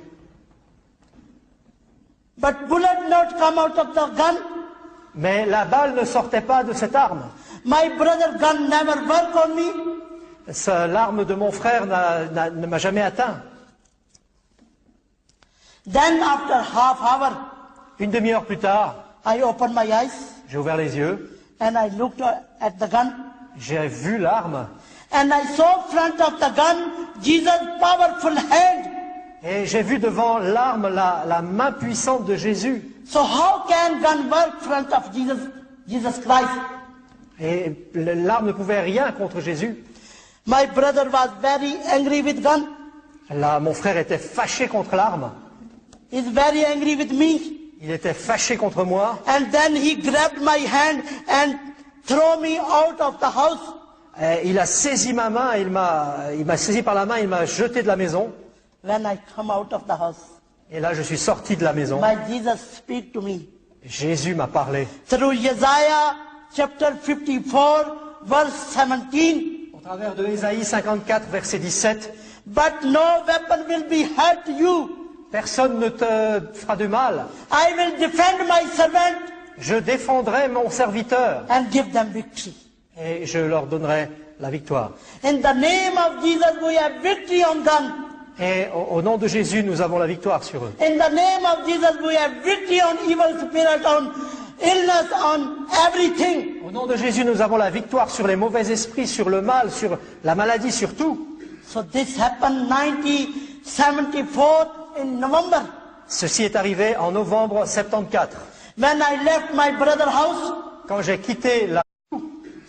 But bullet not come out of the gun. Mais la balle ne sortait pas de cette arme. My brother gun never work on me. L'arme de mon frère ne m'a jamais atteint. Then after half hour, Une demi-heure plus tard, I opened my eyes j'ai ouvert les yeux, and I looked at the gun. j'ai vu l'arme And I saw front of the gun, Jesus' powerful hand. et j'ai vu devant l'arme la main puissante de Jésus. So how can gun work front of Jesus Christ? Et l'arme ne pouvait rien contre Jésus. My brother was very angry with gun. Là, mon frère était fâché contre l'arme. He's very angry with me. Il était fâché contre moi. And then he grabbed my hand and threw me out of the house. Et il a saisi ma main, il m'a saisi par la main, il m'a jeté de la maison. When I come out of the house, Et là, je suis sorti de la maison. my Jesus speak to me. Jésus m'a parlé. Through Isaiah chapter 54, verse 17. Au travers de Ésaïe 54, verset 17. But no weapon will be hurt you. Personne ne te fera de mal. I will defend my servant Je défendrai mon serviteur and give them victory. et je leur donnerai la victoire. In the name of Jesus, we have victory on gun. Et au nom de Jésus, nous avons la victoire sur eux. In the name of Jesus, we have victory on evil spirit, on illness, on everything. Au nom de Jésus, nous avons la victoire sur les mauvais esprits, sur le mal, sur la maladie, sur tout. So this happened 1974 in November. Ceci est arrivé en novembre 74. When I left my brother's house, Quand j'ai quitté la...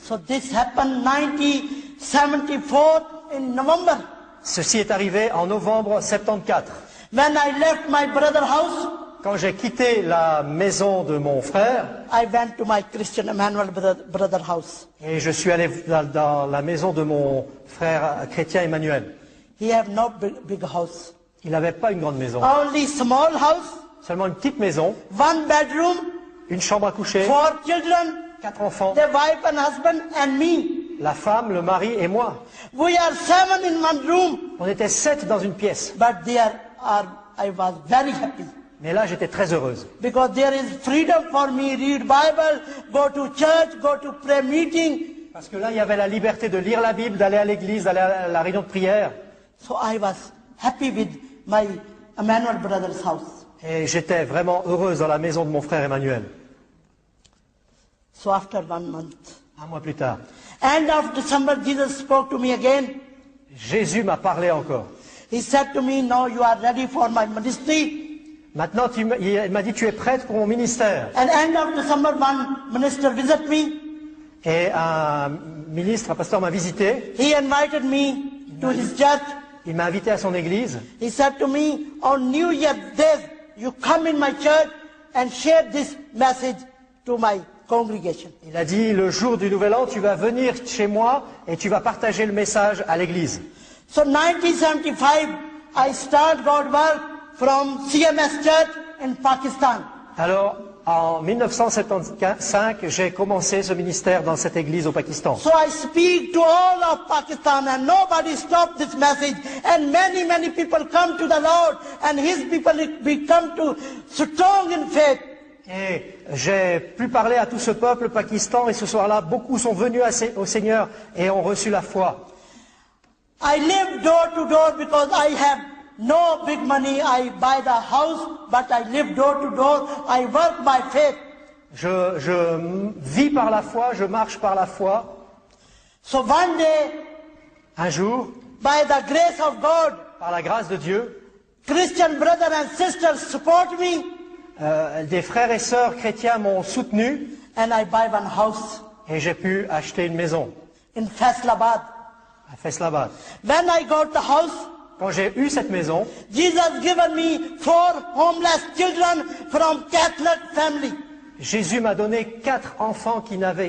so this happened 1974 in November. Ceci est arrivé en novembre 74. When I left my brother's house, Quand j'ai quitté la maison de mon frère, I went to my Christian Emmanuel brother house. et je suis allé dans la maison de mon frère chrétien Emmanuel. He have no big house. Il n'avait pas une grande maison, Only small house, seulement une petite maison, one bedroom, une chambre à coucher, 4 children, 4 enfants, the wife and husband and me. la femme, le mari et moi. We are 7 in one room. On était 7 dans une pièce. But I was very happy. Mais là, j'étais très heureuse. Because there is freedom for me, read Bible, go to church, go to prayer meeting. Parce que là, il y avait la liberté de lire la Bible, d'aller à l'église, d'aller à la réunion de prière. So I was happy with my Emmanuel brother's house. Et j'étais vraiment heureuse dans la maison de mon frère Emmanuel. So after 1 month, Un mois plus tard, end of December, Jesus spoke to me again. Jésus m'a parlé encore. He said to me, now you are ready for my ministry. Maintenant, il m'a dit, tu es prête pour mon ministère. And end of December, one minister visited me. Et un ministre, un pasteur m'a visité. He invited me to his church. Il m'a invité à son église. He said to me, on New Year's Day, you come in my church and share this message to my congregation. Il a dit, le jour du Nouvel An, tu vas venir chez moi et tu vas partager le message à l'église. So 1975, I start God work from CMS Church in Pakistan. Alors, en 1975, j'ai commencé ce ministère dans cette église au Pakistan. So I speak to all of Pakistan and nobody stopped this message. And many people come to the Lord and His people become to strong in faith. Et j'ai pu parler à tout ce peuple Pakistan et ce soir-là, beaucoup sont venus au Seigneur et ont reçu la foi. I live door to door because I have no big money. I buy the house, but I live door to door. I work by faith. Je vis par la foi, je marche par la foi. So one day, Un jour, by the grace of God, par la grâce de Dieu, Christian brothers and sisters support me, des frères et sœurs chrétiens m'ont soutenu and I buy one house et j'ai pu acheter une maison in Faisalabad. à Faisalabad. When I got the house, Quand j'ai eu cette maison, Jesus given me 4 homeless children from Catholic family. Jésus m'a donné 4 enfants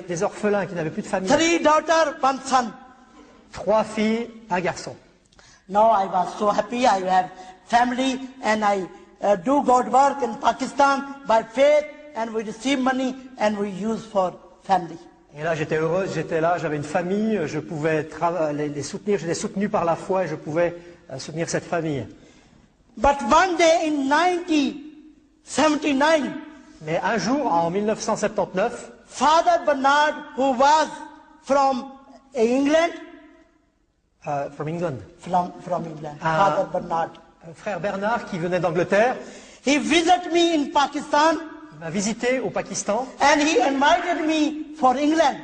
des orphelins qui n'avaient plus de famille. 3 daughters, 1 son. 3 filles, 1 garçon. Now I was so happy. I have family and I do God work in Pakistan by faith and we receive money and we use for family. Et là, j'étais heureuse, j'étais là, j'avais une famille, je pouvais les soutenir, j'étais soutenu par la foi et je pouvais soutenir cette famille. But one day in 1979, Mais un jour, en 1979, Father Bernard, who was from England, from England, from England, Ah. Father Bernard, frère Bernard qui venait d'Angleterre, he visited me in Pakistan m'a visité au Pakistan and he invited me for England.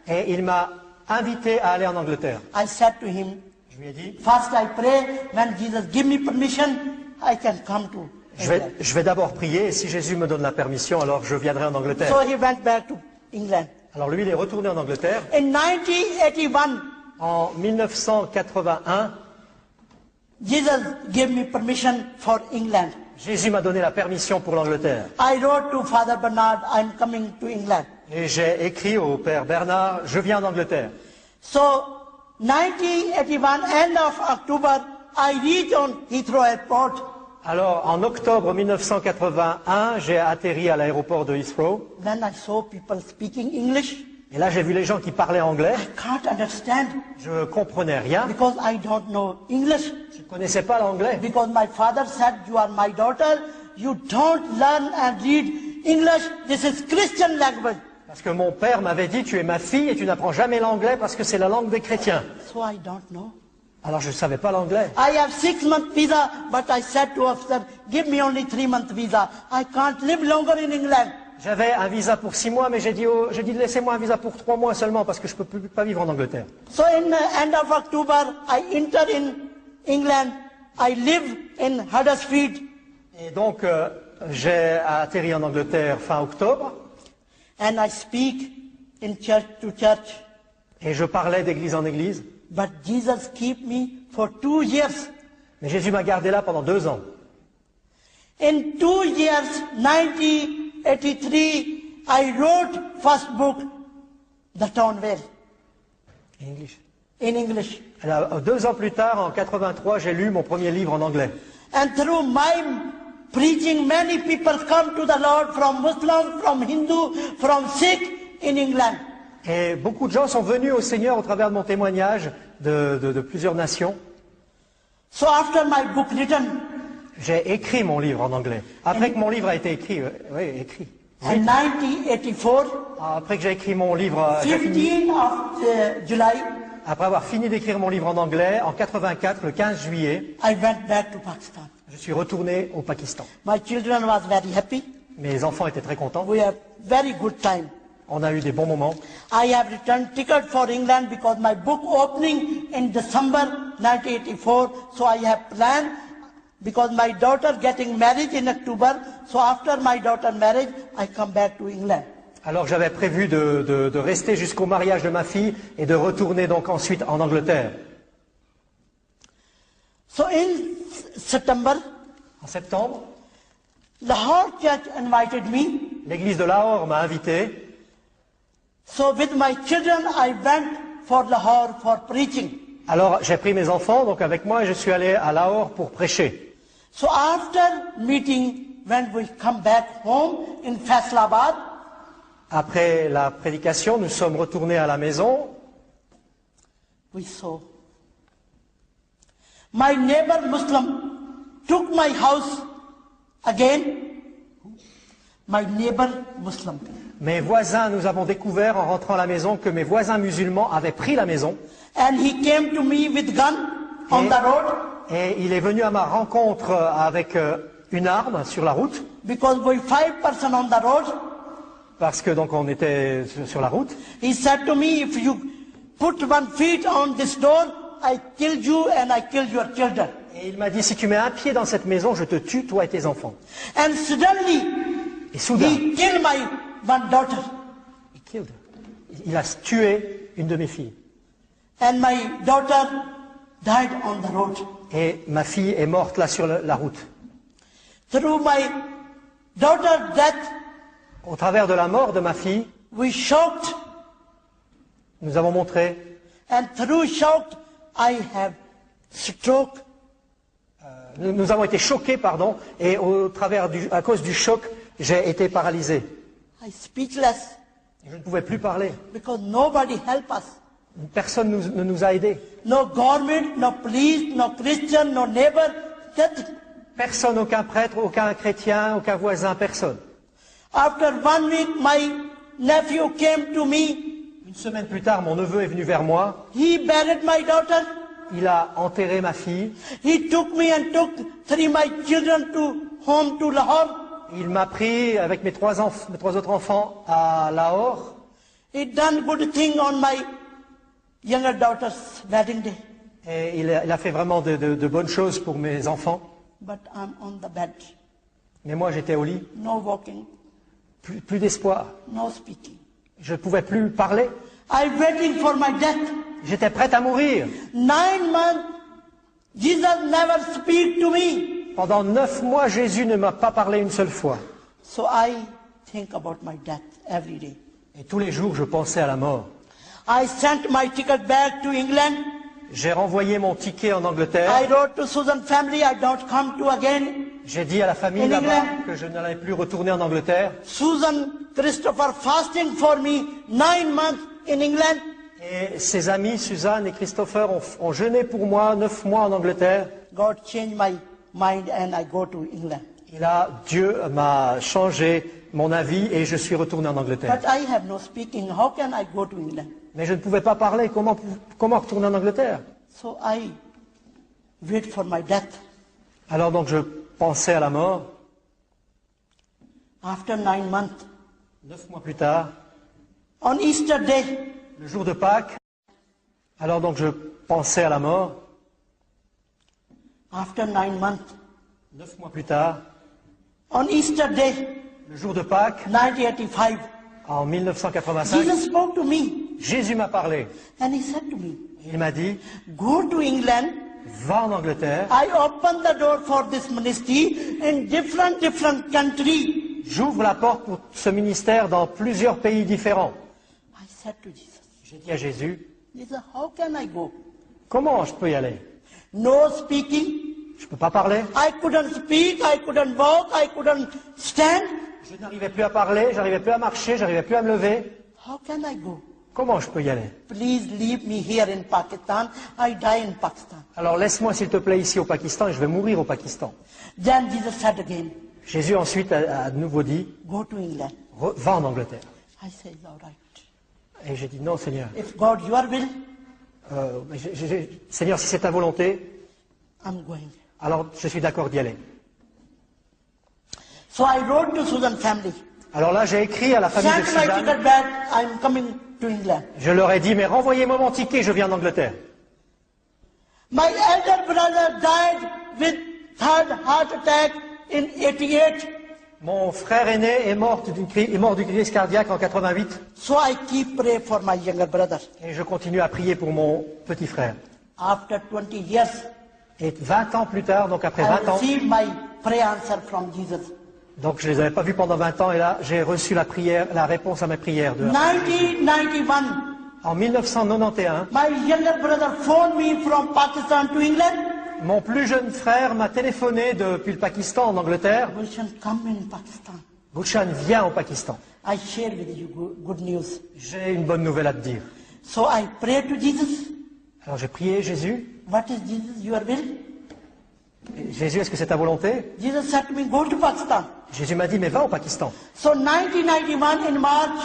et il m'a invité à aller en Angleterre. I said to him, Je lui ai dit, first I pray, when Jesus give me permission, I can come to England. je vais d'abord prier et si Jésus me donne la permission, alors je viendrai en Angleterre. So he went back to England. Alors lui, il est retourné en Angleterre. In 1981, En 1981, Jesus gave me permission for England. Jésus m'a donné la permission pour l'Angleterre. I wrote to Father Bernard, I'm coming to England. Et j'ai écrit au Père Bernard, je viens en Angleterre. So, 1981, end of October, I reached on Heathrow Airport. Alors, en octobre 1981, j'ai atterri à l'aéroport de Heathrow. When I saw people speaking English, Et là, j'ai vu les gens qui parlaient anglais. I can't understand Je ne comprenais rien. because I don't know English. Je ne connaissais pas l'anglais. Because my father said, you are my daughter, you don't learn and read English, this is Christian language. Parce que mon père m'avait dit, tu es ma fille et tu n'apprends jamais l'anglais parce que c'est la langue des chrétiens. So I don't know. Alors, je ne savais pas l'anglais. I have 6-month visa, but I said to officer, give me only 3-month visa. I can't live longer in England. J'avais un visa pour 6 mois, mais j'ai dit, laissez-moi un visa pour 3 mois seulement parce que je ne peux pas vivre en Angleterre. So in the end of October, I enter in England. I live in Huddersfield. Et donc, j'ai atterri en Angleterre fin octobre And I speak in church to church. et je parlais d'église en église. But Jesus kept me for 2 years. Mais Jésus m'a gardé là pendant 2 ans. In 2 years, 1983, I wrote first book, The Townville, in English. Alors, 2 ans plus tard, en 83, j'ai lu mon premier livre en anglais. And through my preaching, many people come to the Lord from Muslim, from Hindu, from Sikh in England. Et beaucoup de gens sont venus au Seigneur au travers de mon témoignage de plusieurs nations. So after my book written, J'ai écrit mon livre en anglais. Après que mon livre a été écrit, oui, écrit. in 1984, Après que j'ai écrit mon livre, j'ai fini- 15th of July, après avoir fini d'écrire mon livre en anglais, en 84, le 15 juillet, I went back to Pakistan. je suis retourné au Pakistan. My children was very happy. Mes enfants étaient très contents. We had very good time. On a eu des bons moments. I have returned ticket for England because my book opening in December 1984. So I have planned because my daughter getting married in October. So after my daughter marriage, I come back to England. Alors j'avais prévu de rester jusqu'au mariage de ma fille et de retourner donc ensuite en Angleterre. So in September, En septembre, Lahore Church invited me. l'église de Lahore m'a invité. So with my children, I went for Lahore for preaching. Alors j'ai pris mes enfants donc avec moi et je suis allé à Lahore pour prêcher. So after meeting, when we come back home in Faisalabad, Après la prédication, nous sommes retournés à la maison. we saw my neighbor Muslim took my house again. My neighbor Muslim. Mes voisins, nous avons découvert en rentrant à la maison que mes voisins musulmans avaient pris la maison. And he came to me with gun on the road Et il est venu à ma rencontre avec une arme sur la route, because we 5 persons on the road. parce que donc on était sur la route. He said to me, if you put 1 foot on this door, I killed you and I killed your children. Et il m'a dit, si tu mets un pied dans cette maison, je te tue, toi et tes enfants. And suddenly, Et soudain, he killed my 1 daughter. il a tué une de mes filles. And my daughter died on the road. Et ma fille est morte là sur la route. Through my daughter's death, Au travers de la mort de ma fille, we shocked, nous avons montré, and through shock, I have stroke. nous avons été choqués, pardon, et à cause du choc, j'ai été paralysé. I speechless Je ne pouvais plus parler, because nobody help us. Personne ne nous a aidés. No government, no police, no Christian, no neighbor, nothing. Personne, aucun prêtre, aucun chrétien, aucun voisin, personne. After 1 week, my nephew came to me. Une semaine plus tard, mon neveu est venu vers moi. He buried my daughter. Il a enterré ma fille. He took me and took 3 my children to home to Lahore. Il m'a pris avec mes trois autres enfants à Lahore. He done good thing on my younger daughter's wedding day. Et il a fait vraiment de bonnes choses pour mes enfants. But I'm on the bed. Mais moi, j'étais au lit. No walking, Plus d'espoir. no speaking. Je ne pouvais plus parler. I'm waiting for my death. J'étais prête à mourir. 9 months, Jesus never speak to me. Pendant 9 mois, Jésus ne m'a pas parlé une seule fois. So I think about my death every day. Et tous les jours, je pensais à la mort. I sent my ticket back to England. J'ai renvoyé mon ticket en Angleterre. I wrote to Susan family, I don't come to again. J'ai dit à la famille In là-bas England. que je n'allais plus retourner en Angleterre. Susan Christopher fasting for me 9 months in England. Et ses amis, Suzanne et Christopher, ont jeûné pour moi 9 mois en Angleterre. God changed my mind and I go to England. Et là, Dieu m'a changé mon avis et je suis retourné en Angleterre. But I have no speaking. How can I go to England? Mais je ne pouvais pas parler. Comment retourner en Angleterre? So I wait for my death. Alors donc je pensais à la mort. After 9 months, 9 mois plus tard, on Easter day, le jour de Pâques. Alors donc je pensais à la mort. after 9 months, 9 mois plus tard, on Easter day, le jour de Pâques, 1985, en 1985, Jesus spoke to me Jésus m'a parlé. and he said to me, Il m'a dit, go to England. va en Angleterre, I opened the door for this ministry in different countries. j'ouvre la porte pour ce ministère dans plusieurs pays différents. I said to Jesus, J'ai dit à Jésus, Jesus, how can I go? comment je peux y aller? No speaking. Je ne peux pas parler. I couldn't speak, I couldn't walk, I couldn't stand. Je n'arrivais plus à parler, j'arrivais plus à marcher, j'arrivais plus à me lever. How can I go? Comment je peux y aller? Please leave me here in Pakistan. I die in Pakistan. Alors laisse-moi s'il te plaît ici au Pakistan et je vais mourir au Pakistan. Then Jesus said again, Jésus ensuite a de nouveau dit, go to England. va en Angleterre. I said, all right. Et j'ai dit, non Seigneur. If God, your will, Seigneur, si c'est ta volonté, I'm going. alors je suis d'accord d'y aller. So I wrote to Susan family. Alors là, j'ai écrit à la famille de Send my Suzanne. ticket back. I'm coming to England. Je leur ai dit, mais renvoyez-moi mon ticket, je viens en Angleterre. My elder brother died with third heart attack in 88. Mon frère aîné est mort du crise cardiaque en 88 So I keep pray for my younger brother. et je continue à prier pour mon petit frère. After 20 years, Et 20 ans plus tard, donc après I 20 ans, received my prayer answer from Jesus. donc je les avais pas vus pendant 20 ans et là j'ai reçu la réponse à mes prières. 1991, En 1991, my younger brother phoned me from Pakistan to England. mon plus jeune frère m'a téléphoné depuis le Pakistan en Angleterre. Gulshan, come in Pakistan. Gulshan, viens au Pakistan. I share with you good news. J'ai une bonne nouvelle à te dire. So I prayed to Jesus. Alors j'ai prié Jésus. What is Jesus, your will? Jésus, est-ce que c'est ta volonté? Jesus said to me, go to Pakistan. Jésus m'a dit, mais va au Pakistan. So 1991 in March,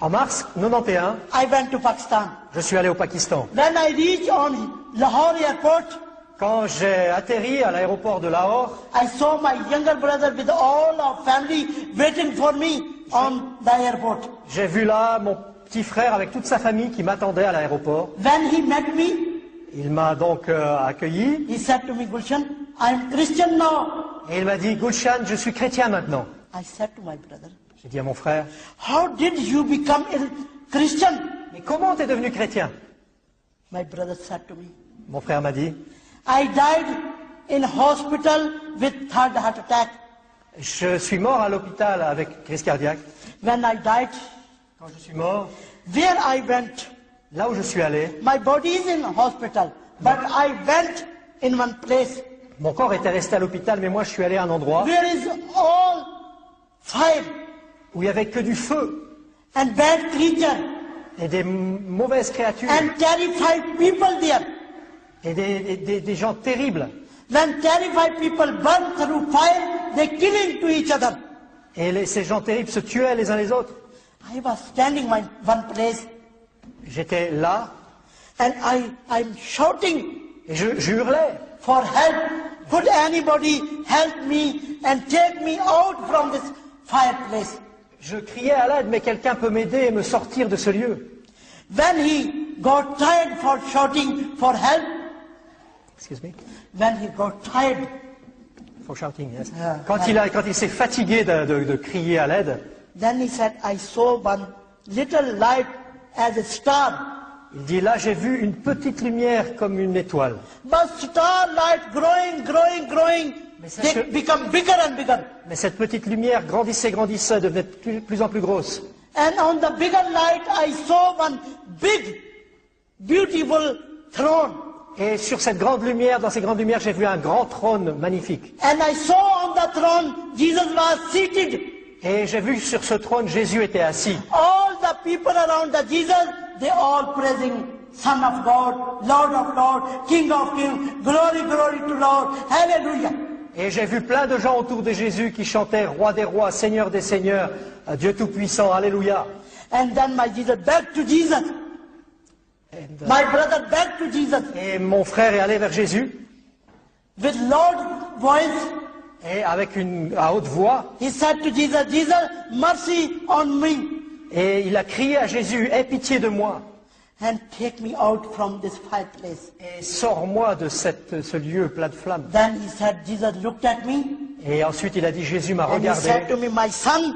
En mars 91, I went to Pakistan. je suis allé au Pakistan. When I reached on Lahore airport, Quand j'ai atterri à l'aéroport de Lahore, I saw my younger brother with all our family waiting for me on the airport. j'ai vu là mon petit frère avec toute sa famille qui m'attendait à l'aéroport. When he met me, Il m'a donc accueilli he said to me, Gulshan, I am Christian now. et il m'a dit, Gulshan, je suis chrétien maintenant. I said to my brother, J'ai dit à mon frère, how did you become a Christian? mais comment t'es devenu chrétien? My brother said to me, Mon frère m'a dit, I died in hospital with third heart attack. je suis mort à l'hôpital avec crise cardiaque. When I died, Quand je suis mort, where I went, là où je suis allé, my body is in hospital, but I went in one place mon corps était resté à l'hôpital, mais moi je suis allé à un endroit where is all fire où il n'y avait que du feu and bad creature. et des mauvaises créatures and terrified people there. et des gens terribles. When terrified people burn through fire, they kill into each other. Et ces gens terribles se tuaient les uns les autres. I was standing in one place J'étais là and I'm shouting et je hurlais. for help. Could anybody help me and take me out from this fireplace? Je criais à l'aide, mais quelqu'un peut m'aider et me sortir de ce lieu. When he got tired for shouting for help, Excuse me. when he got tired, For shouting, yes. Yeah. Quand il s'est fatigué de crier à l'aide, then he said, I saw one little light as a star. il dit là j'ai vu une petite lumière comme une étoile. But starlight growing, Mais ça they se- become bigger and bigger. Mais cette petite lumière grandissait, devenait de plus en plus grosse. And on the bigger light, I saw one big, beautiful throne. Et sur cette grande lumière, dans ces grandes lumières, j'ai vu un grand trône magnifique. And I saw on the throne, Jesus was seated. Et j'ai vu sur ce trône, Jésus était assis. All the people around the Jesus, they all praising Son of God, Lord of Lords, King of Kings, glory to Lord, hallelujah. Et j'ai vu plein de gens autour de Jésus qui chantaient Roi des rois, Seigneur des seigneurs, Dieu tout-puissant, Alléluia. And then my Jesus back to Jesus. My brother back to Jesus Et mon frère est allé vers Jésus, with loud voice. et à haute voix, He said to Jesus, Jesus, mercy on me et il a crié à Jésus, aie pitié de moi, and take me out from this fireplace. et sors-moi de ce lieu plein de flammes. Then he said, Jesus looked at me Et ensuite il a dit, Jésus m'a and he regardé, said to me, my son,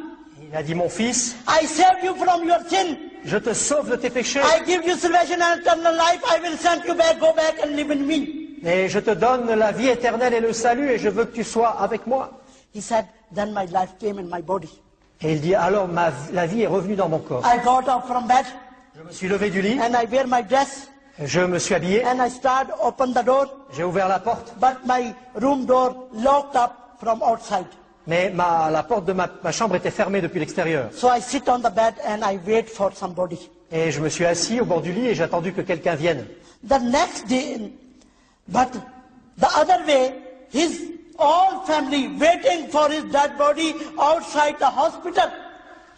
il a dit, mon fils, I saved you from your sin. je te sauve de tes péchés, I give you salvation and eternal life. I will send you back, go back and live in me. et je te donne la vie éternelle et le salut, et je veux que tu sois avec moi. He said, then my life came in my body. Et il dit, alors la vie est revenue dans mon corps. I got up from bed Je me suis levé du lit, and I wear my dress je me suis habillé, and I start open the door, j'ai ouvert la porte, but my room door locked up from outside. mais la porte de ma chambre était fermée depuis l'extérieur. So I sit on the bed and I wait for somebody. Et je me suis assis au bord du lit et j'ai attendu que quelqu'un vienne. The next day, but the other way, his all family waiting for his dead body outside the hospital.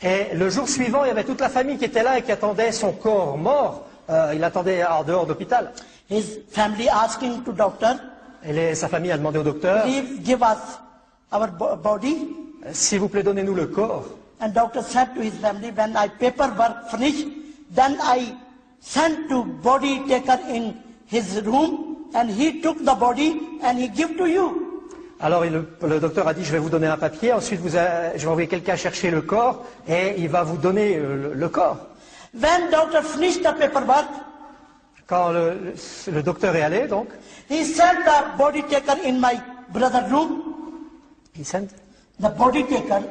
Et le jour suivant, il y avait toute la famille qui était là et qui attendait son corps mort. Il attendait en dehors d'hôpital. His family asking to doctor, Et sa famille a demandé au docteur, please give us our body. s'il vous plaît, donnez-nous le corps. And doctor said to his family, when I paperwork finish, then I sent to body taker in his room, and he took the body and he give to you. Alors le docteur a dit, je vais vous donner un papier, ensuite je vais envoyer quelqu'un chercher le corps et il va vous donner le corps. When doctor finished the paperwork, Quand le docteur est allé, donc, he sent the body taker in my brother's room. il sent- The body taker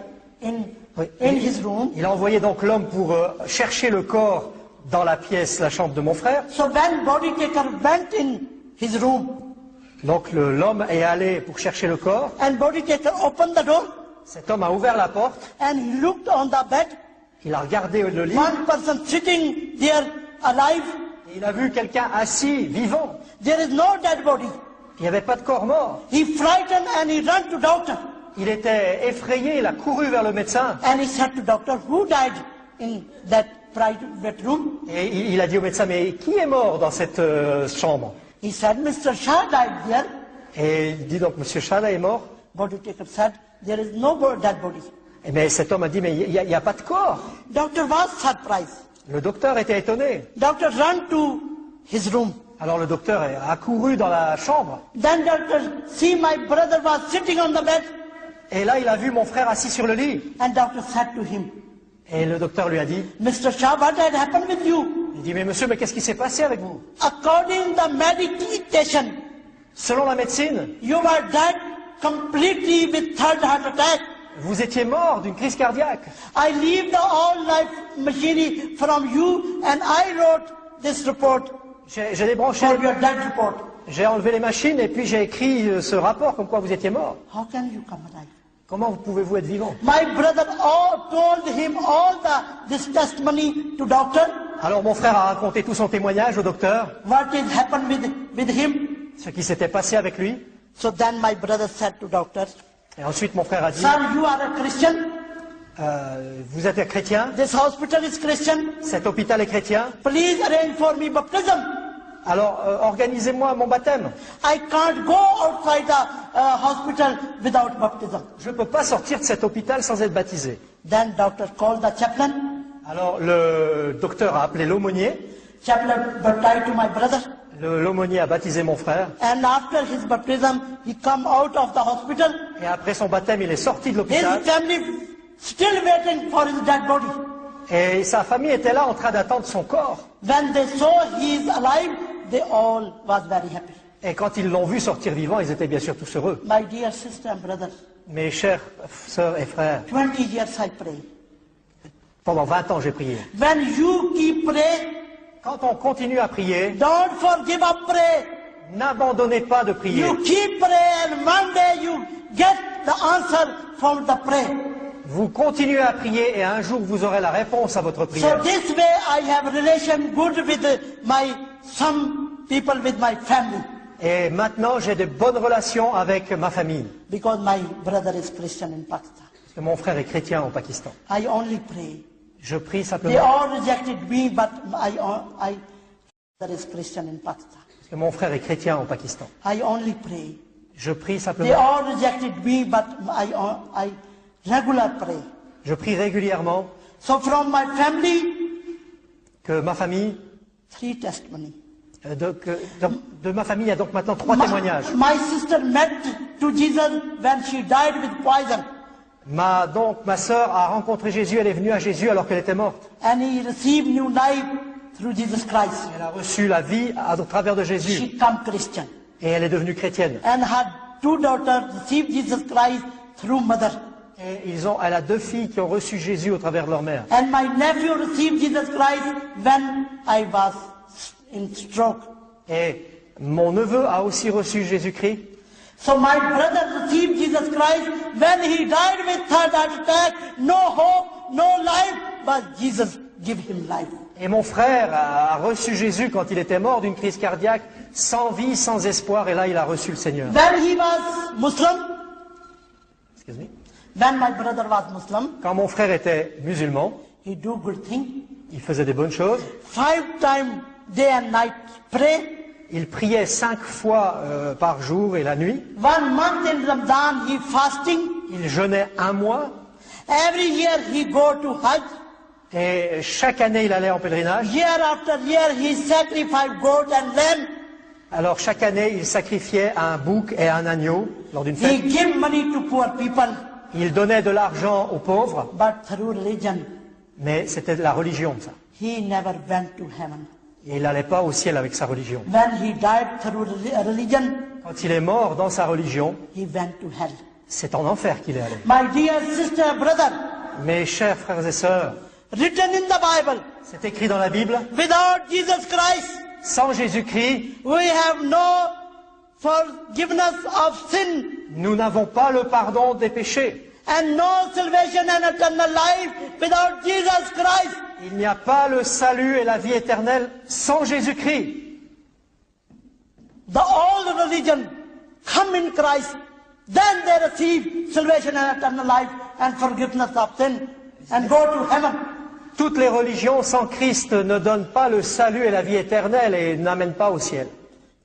in Oui. his room. il a envoyé donc l'homme pour chercher le corps dans la pièce, la chambre de mon frère. So when body taker went in his room, Donc l'homme est allé pour chercher le corps. and body taker opened the door, Cet homme a ouvert la porte, and he looked on the bed. il a regardé le lit, One person sitting there alive. et il a vu quelqu'un assis, vivant. There is no dead body. Il n'y avait pas de corps mort. He frightened and he ran to doctor. Il était effrayé, il a couru vers le médecin. And he said to doctor, who died in that private room? Et il a dit au médecin, mais qui est mort dans cette chambre? He said, Mr. Shah died there. Et il dit donc, Monsieur Chala est mort. Body taker said, there is no dead body. Mais cet homme a dit, mais il n'y a pas de corps. Doctor was surprised. Le docteur était étonné. Doctor ran to his room. Alors le docteur a couru dans la chambre. Then doctor see my brother was sitting on the bed. Et là, il a vu mon frère assis sur le lit. And doctor said to him, Et le docteur lui a dit, Mr. Shah, what had happened with you? il dit, mais monsieur, mais qu'est-ce qui s'est passé avec vous? According to the medication, Selon la médecine, you were dead completely with third heart attack. vous étiez mort d'une crise cardiaque. I leave the all life machinery from you and I wrote this report J'ai débranché, for your dead report. j'ai enlevé les machines et puis j'ai écrit ce rapport comme quoi vous étiez mort. How can you come alive? Comment pouvez-vous être vivant? My brother told him all this testimony to doctor. Alors mon frère a raconté tout son témoignage au docteur, what is happened with him. ce qui s'était passé avec lui. So then my brother said to doctor, Et ensuite mon frère a dit, sir, you are a Christian. vous êtes un chrétien, This hospital is Christian. cet hôpital est chrétien, Please arrange for me baptism. alors organisez-moi mon baptême. I can't go outside the hospital without baptism. Je ne peux pas sortir de cet hôpital sans être baptisé. Then doctor called the chaplain. Alors le docteur a appelé l'aumônier, Chaplain baptized to my brother. l'aumônier a baptisé mon frère, And after his baptism, he come out of the hospital. et après son baptême il est sorti de His l'hôpital, family still waiting for his dead body. et sa famille était là en train d'attendre son corps. When they saw he is alive, they all was very happy. Et quand ils l'ont vu sortir vivant, ils étaient bien sûr tous heureux. My dear sister and brother, Mes chers sœurs et frères, 20 years I pray. pendant 20 ans j'ai prié. When you keep pray, Quand on continue à prier, don't forgive up pray. n'abandonnez pas de prier. You keep pray and one day you get the answer from the pray. Vous continuez à prier et un jour vous aurez la réponse à votre So prière. this way I have relation good with some people with my family. Et maintenant j'ai de bonnes relations avec ma famille. Because my brother is Christian in Pakistan. Parce que mon frère est chrétien au Pakistan. I only pray. Je prie They simplement all rejected me, but I brother is Christian in Pakistan. parce que mon frère est chrétien au Pakistan. I only pray. Je prie They simplement. all rejected me, but I regular pray. Je prie régulièrement So from my family, que ma famille, 3 testimony. de ma famille, il y a donc maintenant 3 témoignages. My sister met to Jesus when she died with poison. Ma sœur a rencontré Jésus, elle est venue à Jésus alors qu'elle était morte. And he received new life through Jesus Christ. Elle a reçu la vie à travers de Jésus She became Christian. et elle est devenue chrétienne. And her 2 daughters received Jesus Christ through mother. Et elle a 2 filles qui ont reçu Jésus au travers de leur mère. And my nephew received Jesus Christ when I was in stroke. Et mon neveu a aussi reçu Jésus-Christ. So my brother received Jesus Christ when he died with third heart attack. No hope, no life, but Jesus give him life. Et mon frère a reçu Jésus quand il était mort d'une crise cardiaque, sans vie, sans espoir, et là il a reçu le Seigneur. When he was Muslim, Excuse me. when my brother was Muslim, Quand mon frère était musulman, he do good thing. il faisait des bonnes choses. 5 times day and night pray. Il priait 5 fois par jour et la nuit. 1 month in Ramadan he fasting. Il jeûnait 1 mois. Every year he go to Hajj. Et chaque année, il allait en pèlerinage. Year after year he sacrificed goat and lamb. Alors chaque année, il sacrifiait un bouc et un agneau lors d'une fête. He give money to poor people. Il donnait de l'argent aux pauvres, But through religion, mais c'était de la religion, ça. he never went to heaven. Et il n'allait pas au ciel avec sa religion. When he died through religion, Quand il est mort dans sa religion, he went to hell. c'est en enfer qu'il est allé. My dear sister, brother, Mes chers frères et sœurs, written in the Bible, c'est écrit dans la Bible, without Jesus Christ, sans Jésus-Christ, we have no forgiveness of sin nous n'avons pas le pardon des péchés. and no salvation and eternal life without Jesus Christ. Il n'y a pas le salut et la vie éternelle sans Jésus-Christ. The old religion come in Christ, then they receive salvation and eternal life and forgiveness of sin and go to heaven. Toutes les religions sans Christ ne donnent pas le salut et la vie éternelle et n'amènent pas au ciel.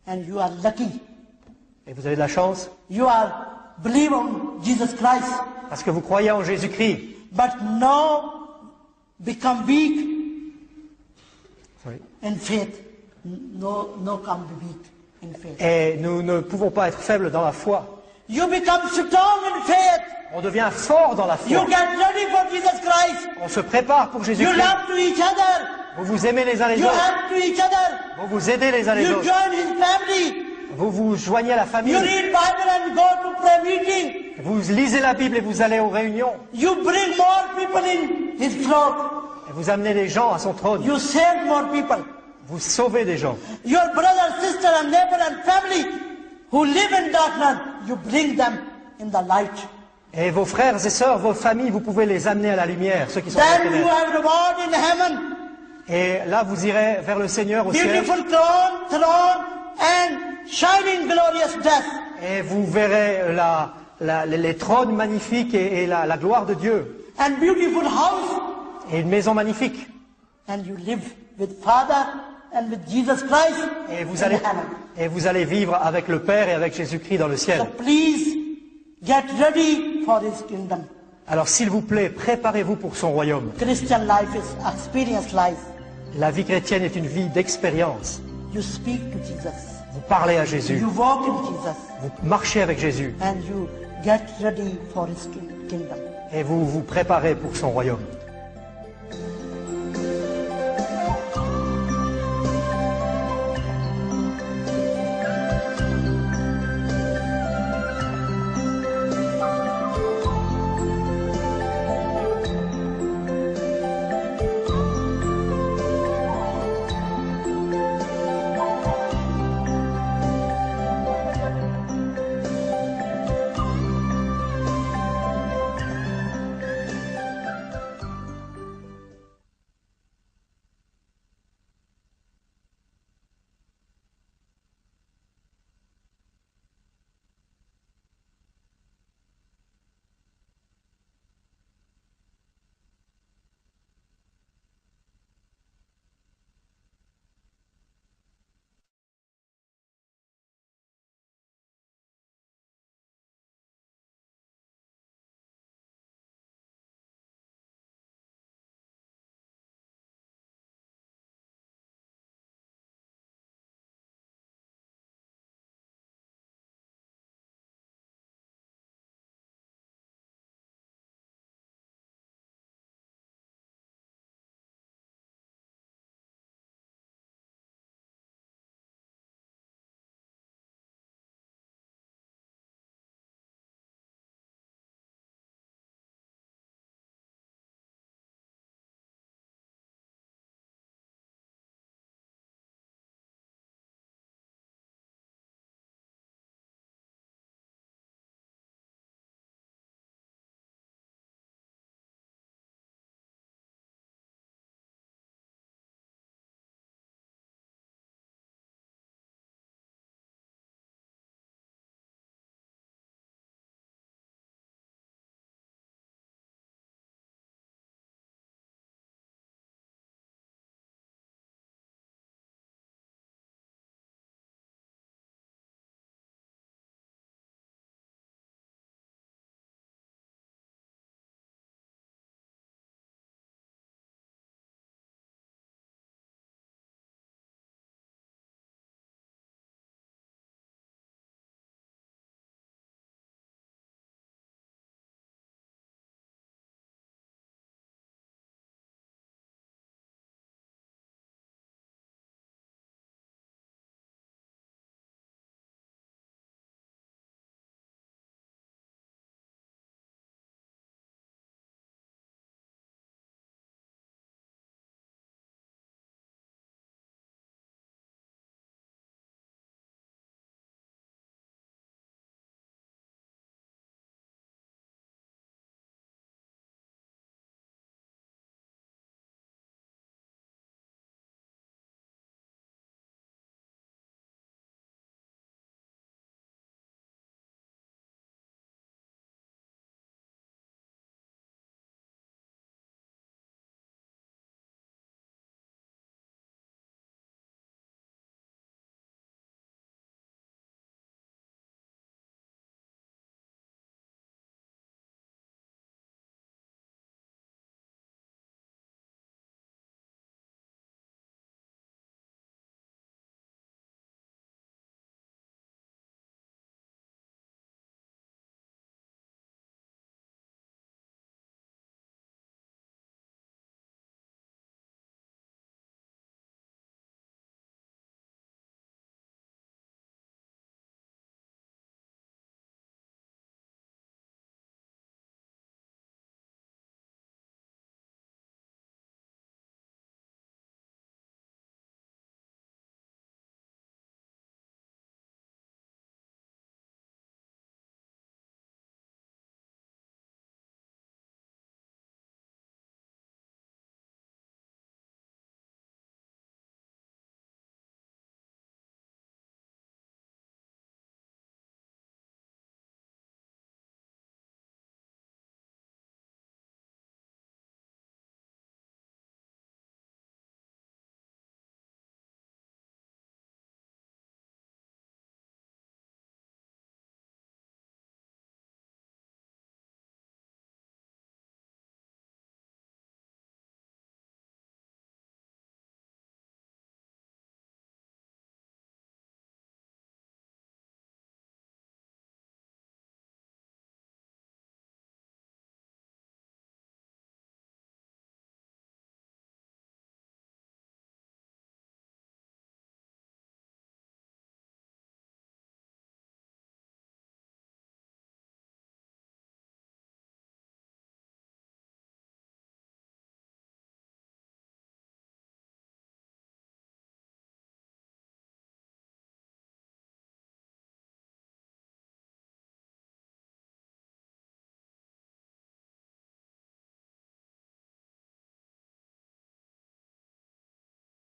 And you are lucky. Et vous avez de la chance You are believe on Jesus Christ, parce que vous croyez en Jésus-Christ. but now become weak Sorry. in faith. No come weak in faith. Et nous ne pouvons pas être faibles dans la foi. You become strong in faith. On devient fort dans la You foi. get ready for Jesus Christ. On se prépare pour You Jésus-Christ. love to each other. Vous vous aimez les uns les You autres. help to each other. Vous vous aidez les uns les You autres. join his family. Vous vous joignez à la famille. You read Bible and go to prayer meeting. Vous lisez la Bible et vous allez aux réunions. You bring more people in his flock. Et vous amenez les gens à son trône. You save more people. Vous sauvez des gens. Your brother, sister, and neighbor and family who live in darkness, you bring them in the light. Et vos frères et sœurs, vos familles, vous pouvez les amener à la lumière, ceux qui sont dans les Then you ténèbres. have reward in heaven. Et là, vous irez vers le Seigneur au ciel Beautiful throne and shining glorious death. et vous verrez les trônes magnifiques et la gloire de Dieu And beautiful house. et une maison magnifique. And you live with Father and with Jesus Christ Et in vous allez vivre avec le Père et avec Jésus-Christ dans le ciel. So please get ready for His kingdom. Alors s'il vous plaît, préparez-vous pour son royaume. Christian life is experience life. La vie chrétienne est une vie d'expérience. You speak to Jesus. Vous parlez à Jésus, You walk in Jesus. vous marchez avec Jésus And you get ready for His kingdom. et vous vous préparez pour son royaume.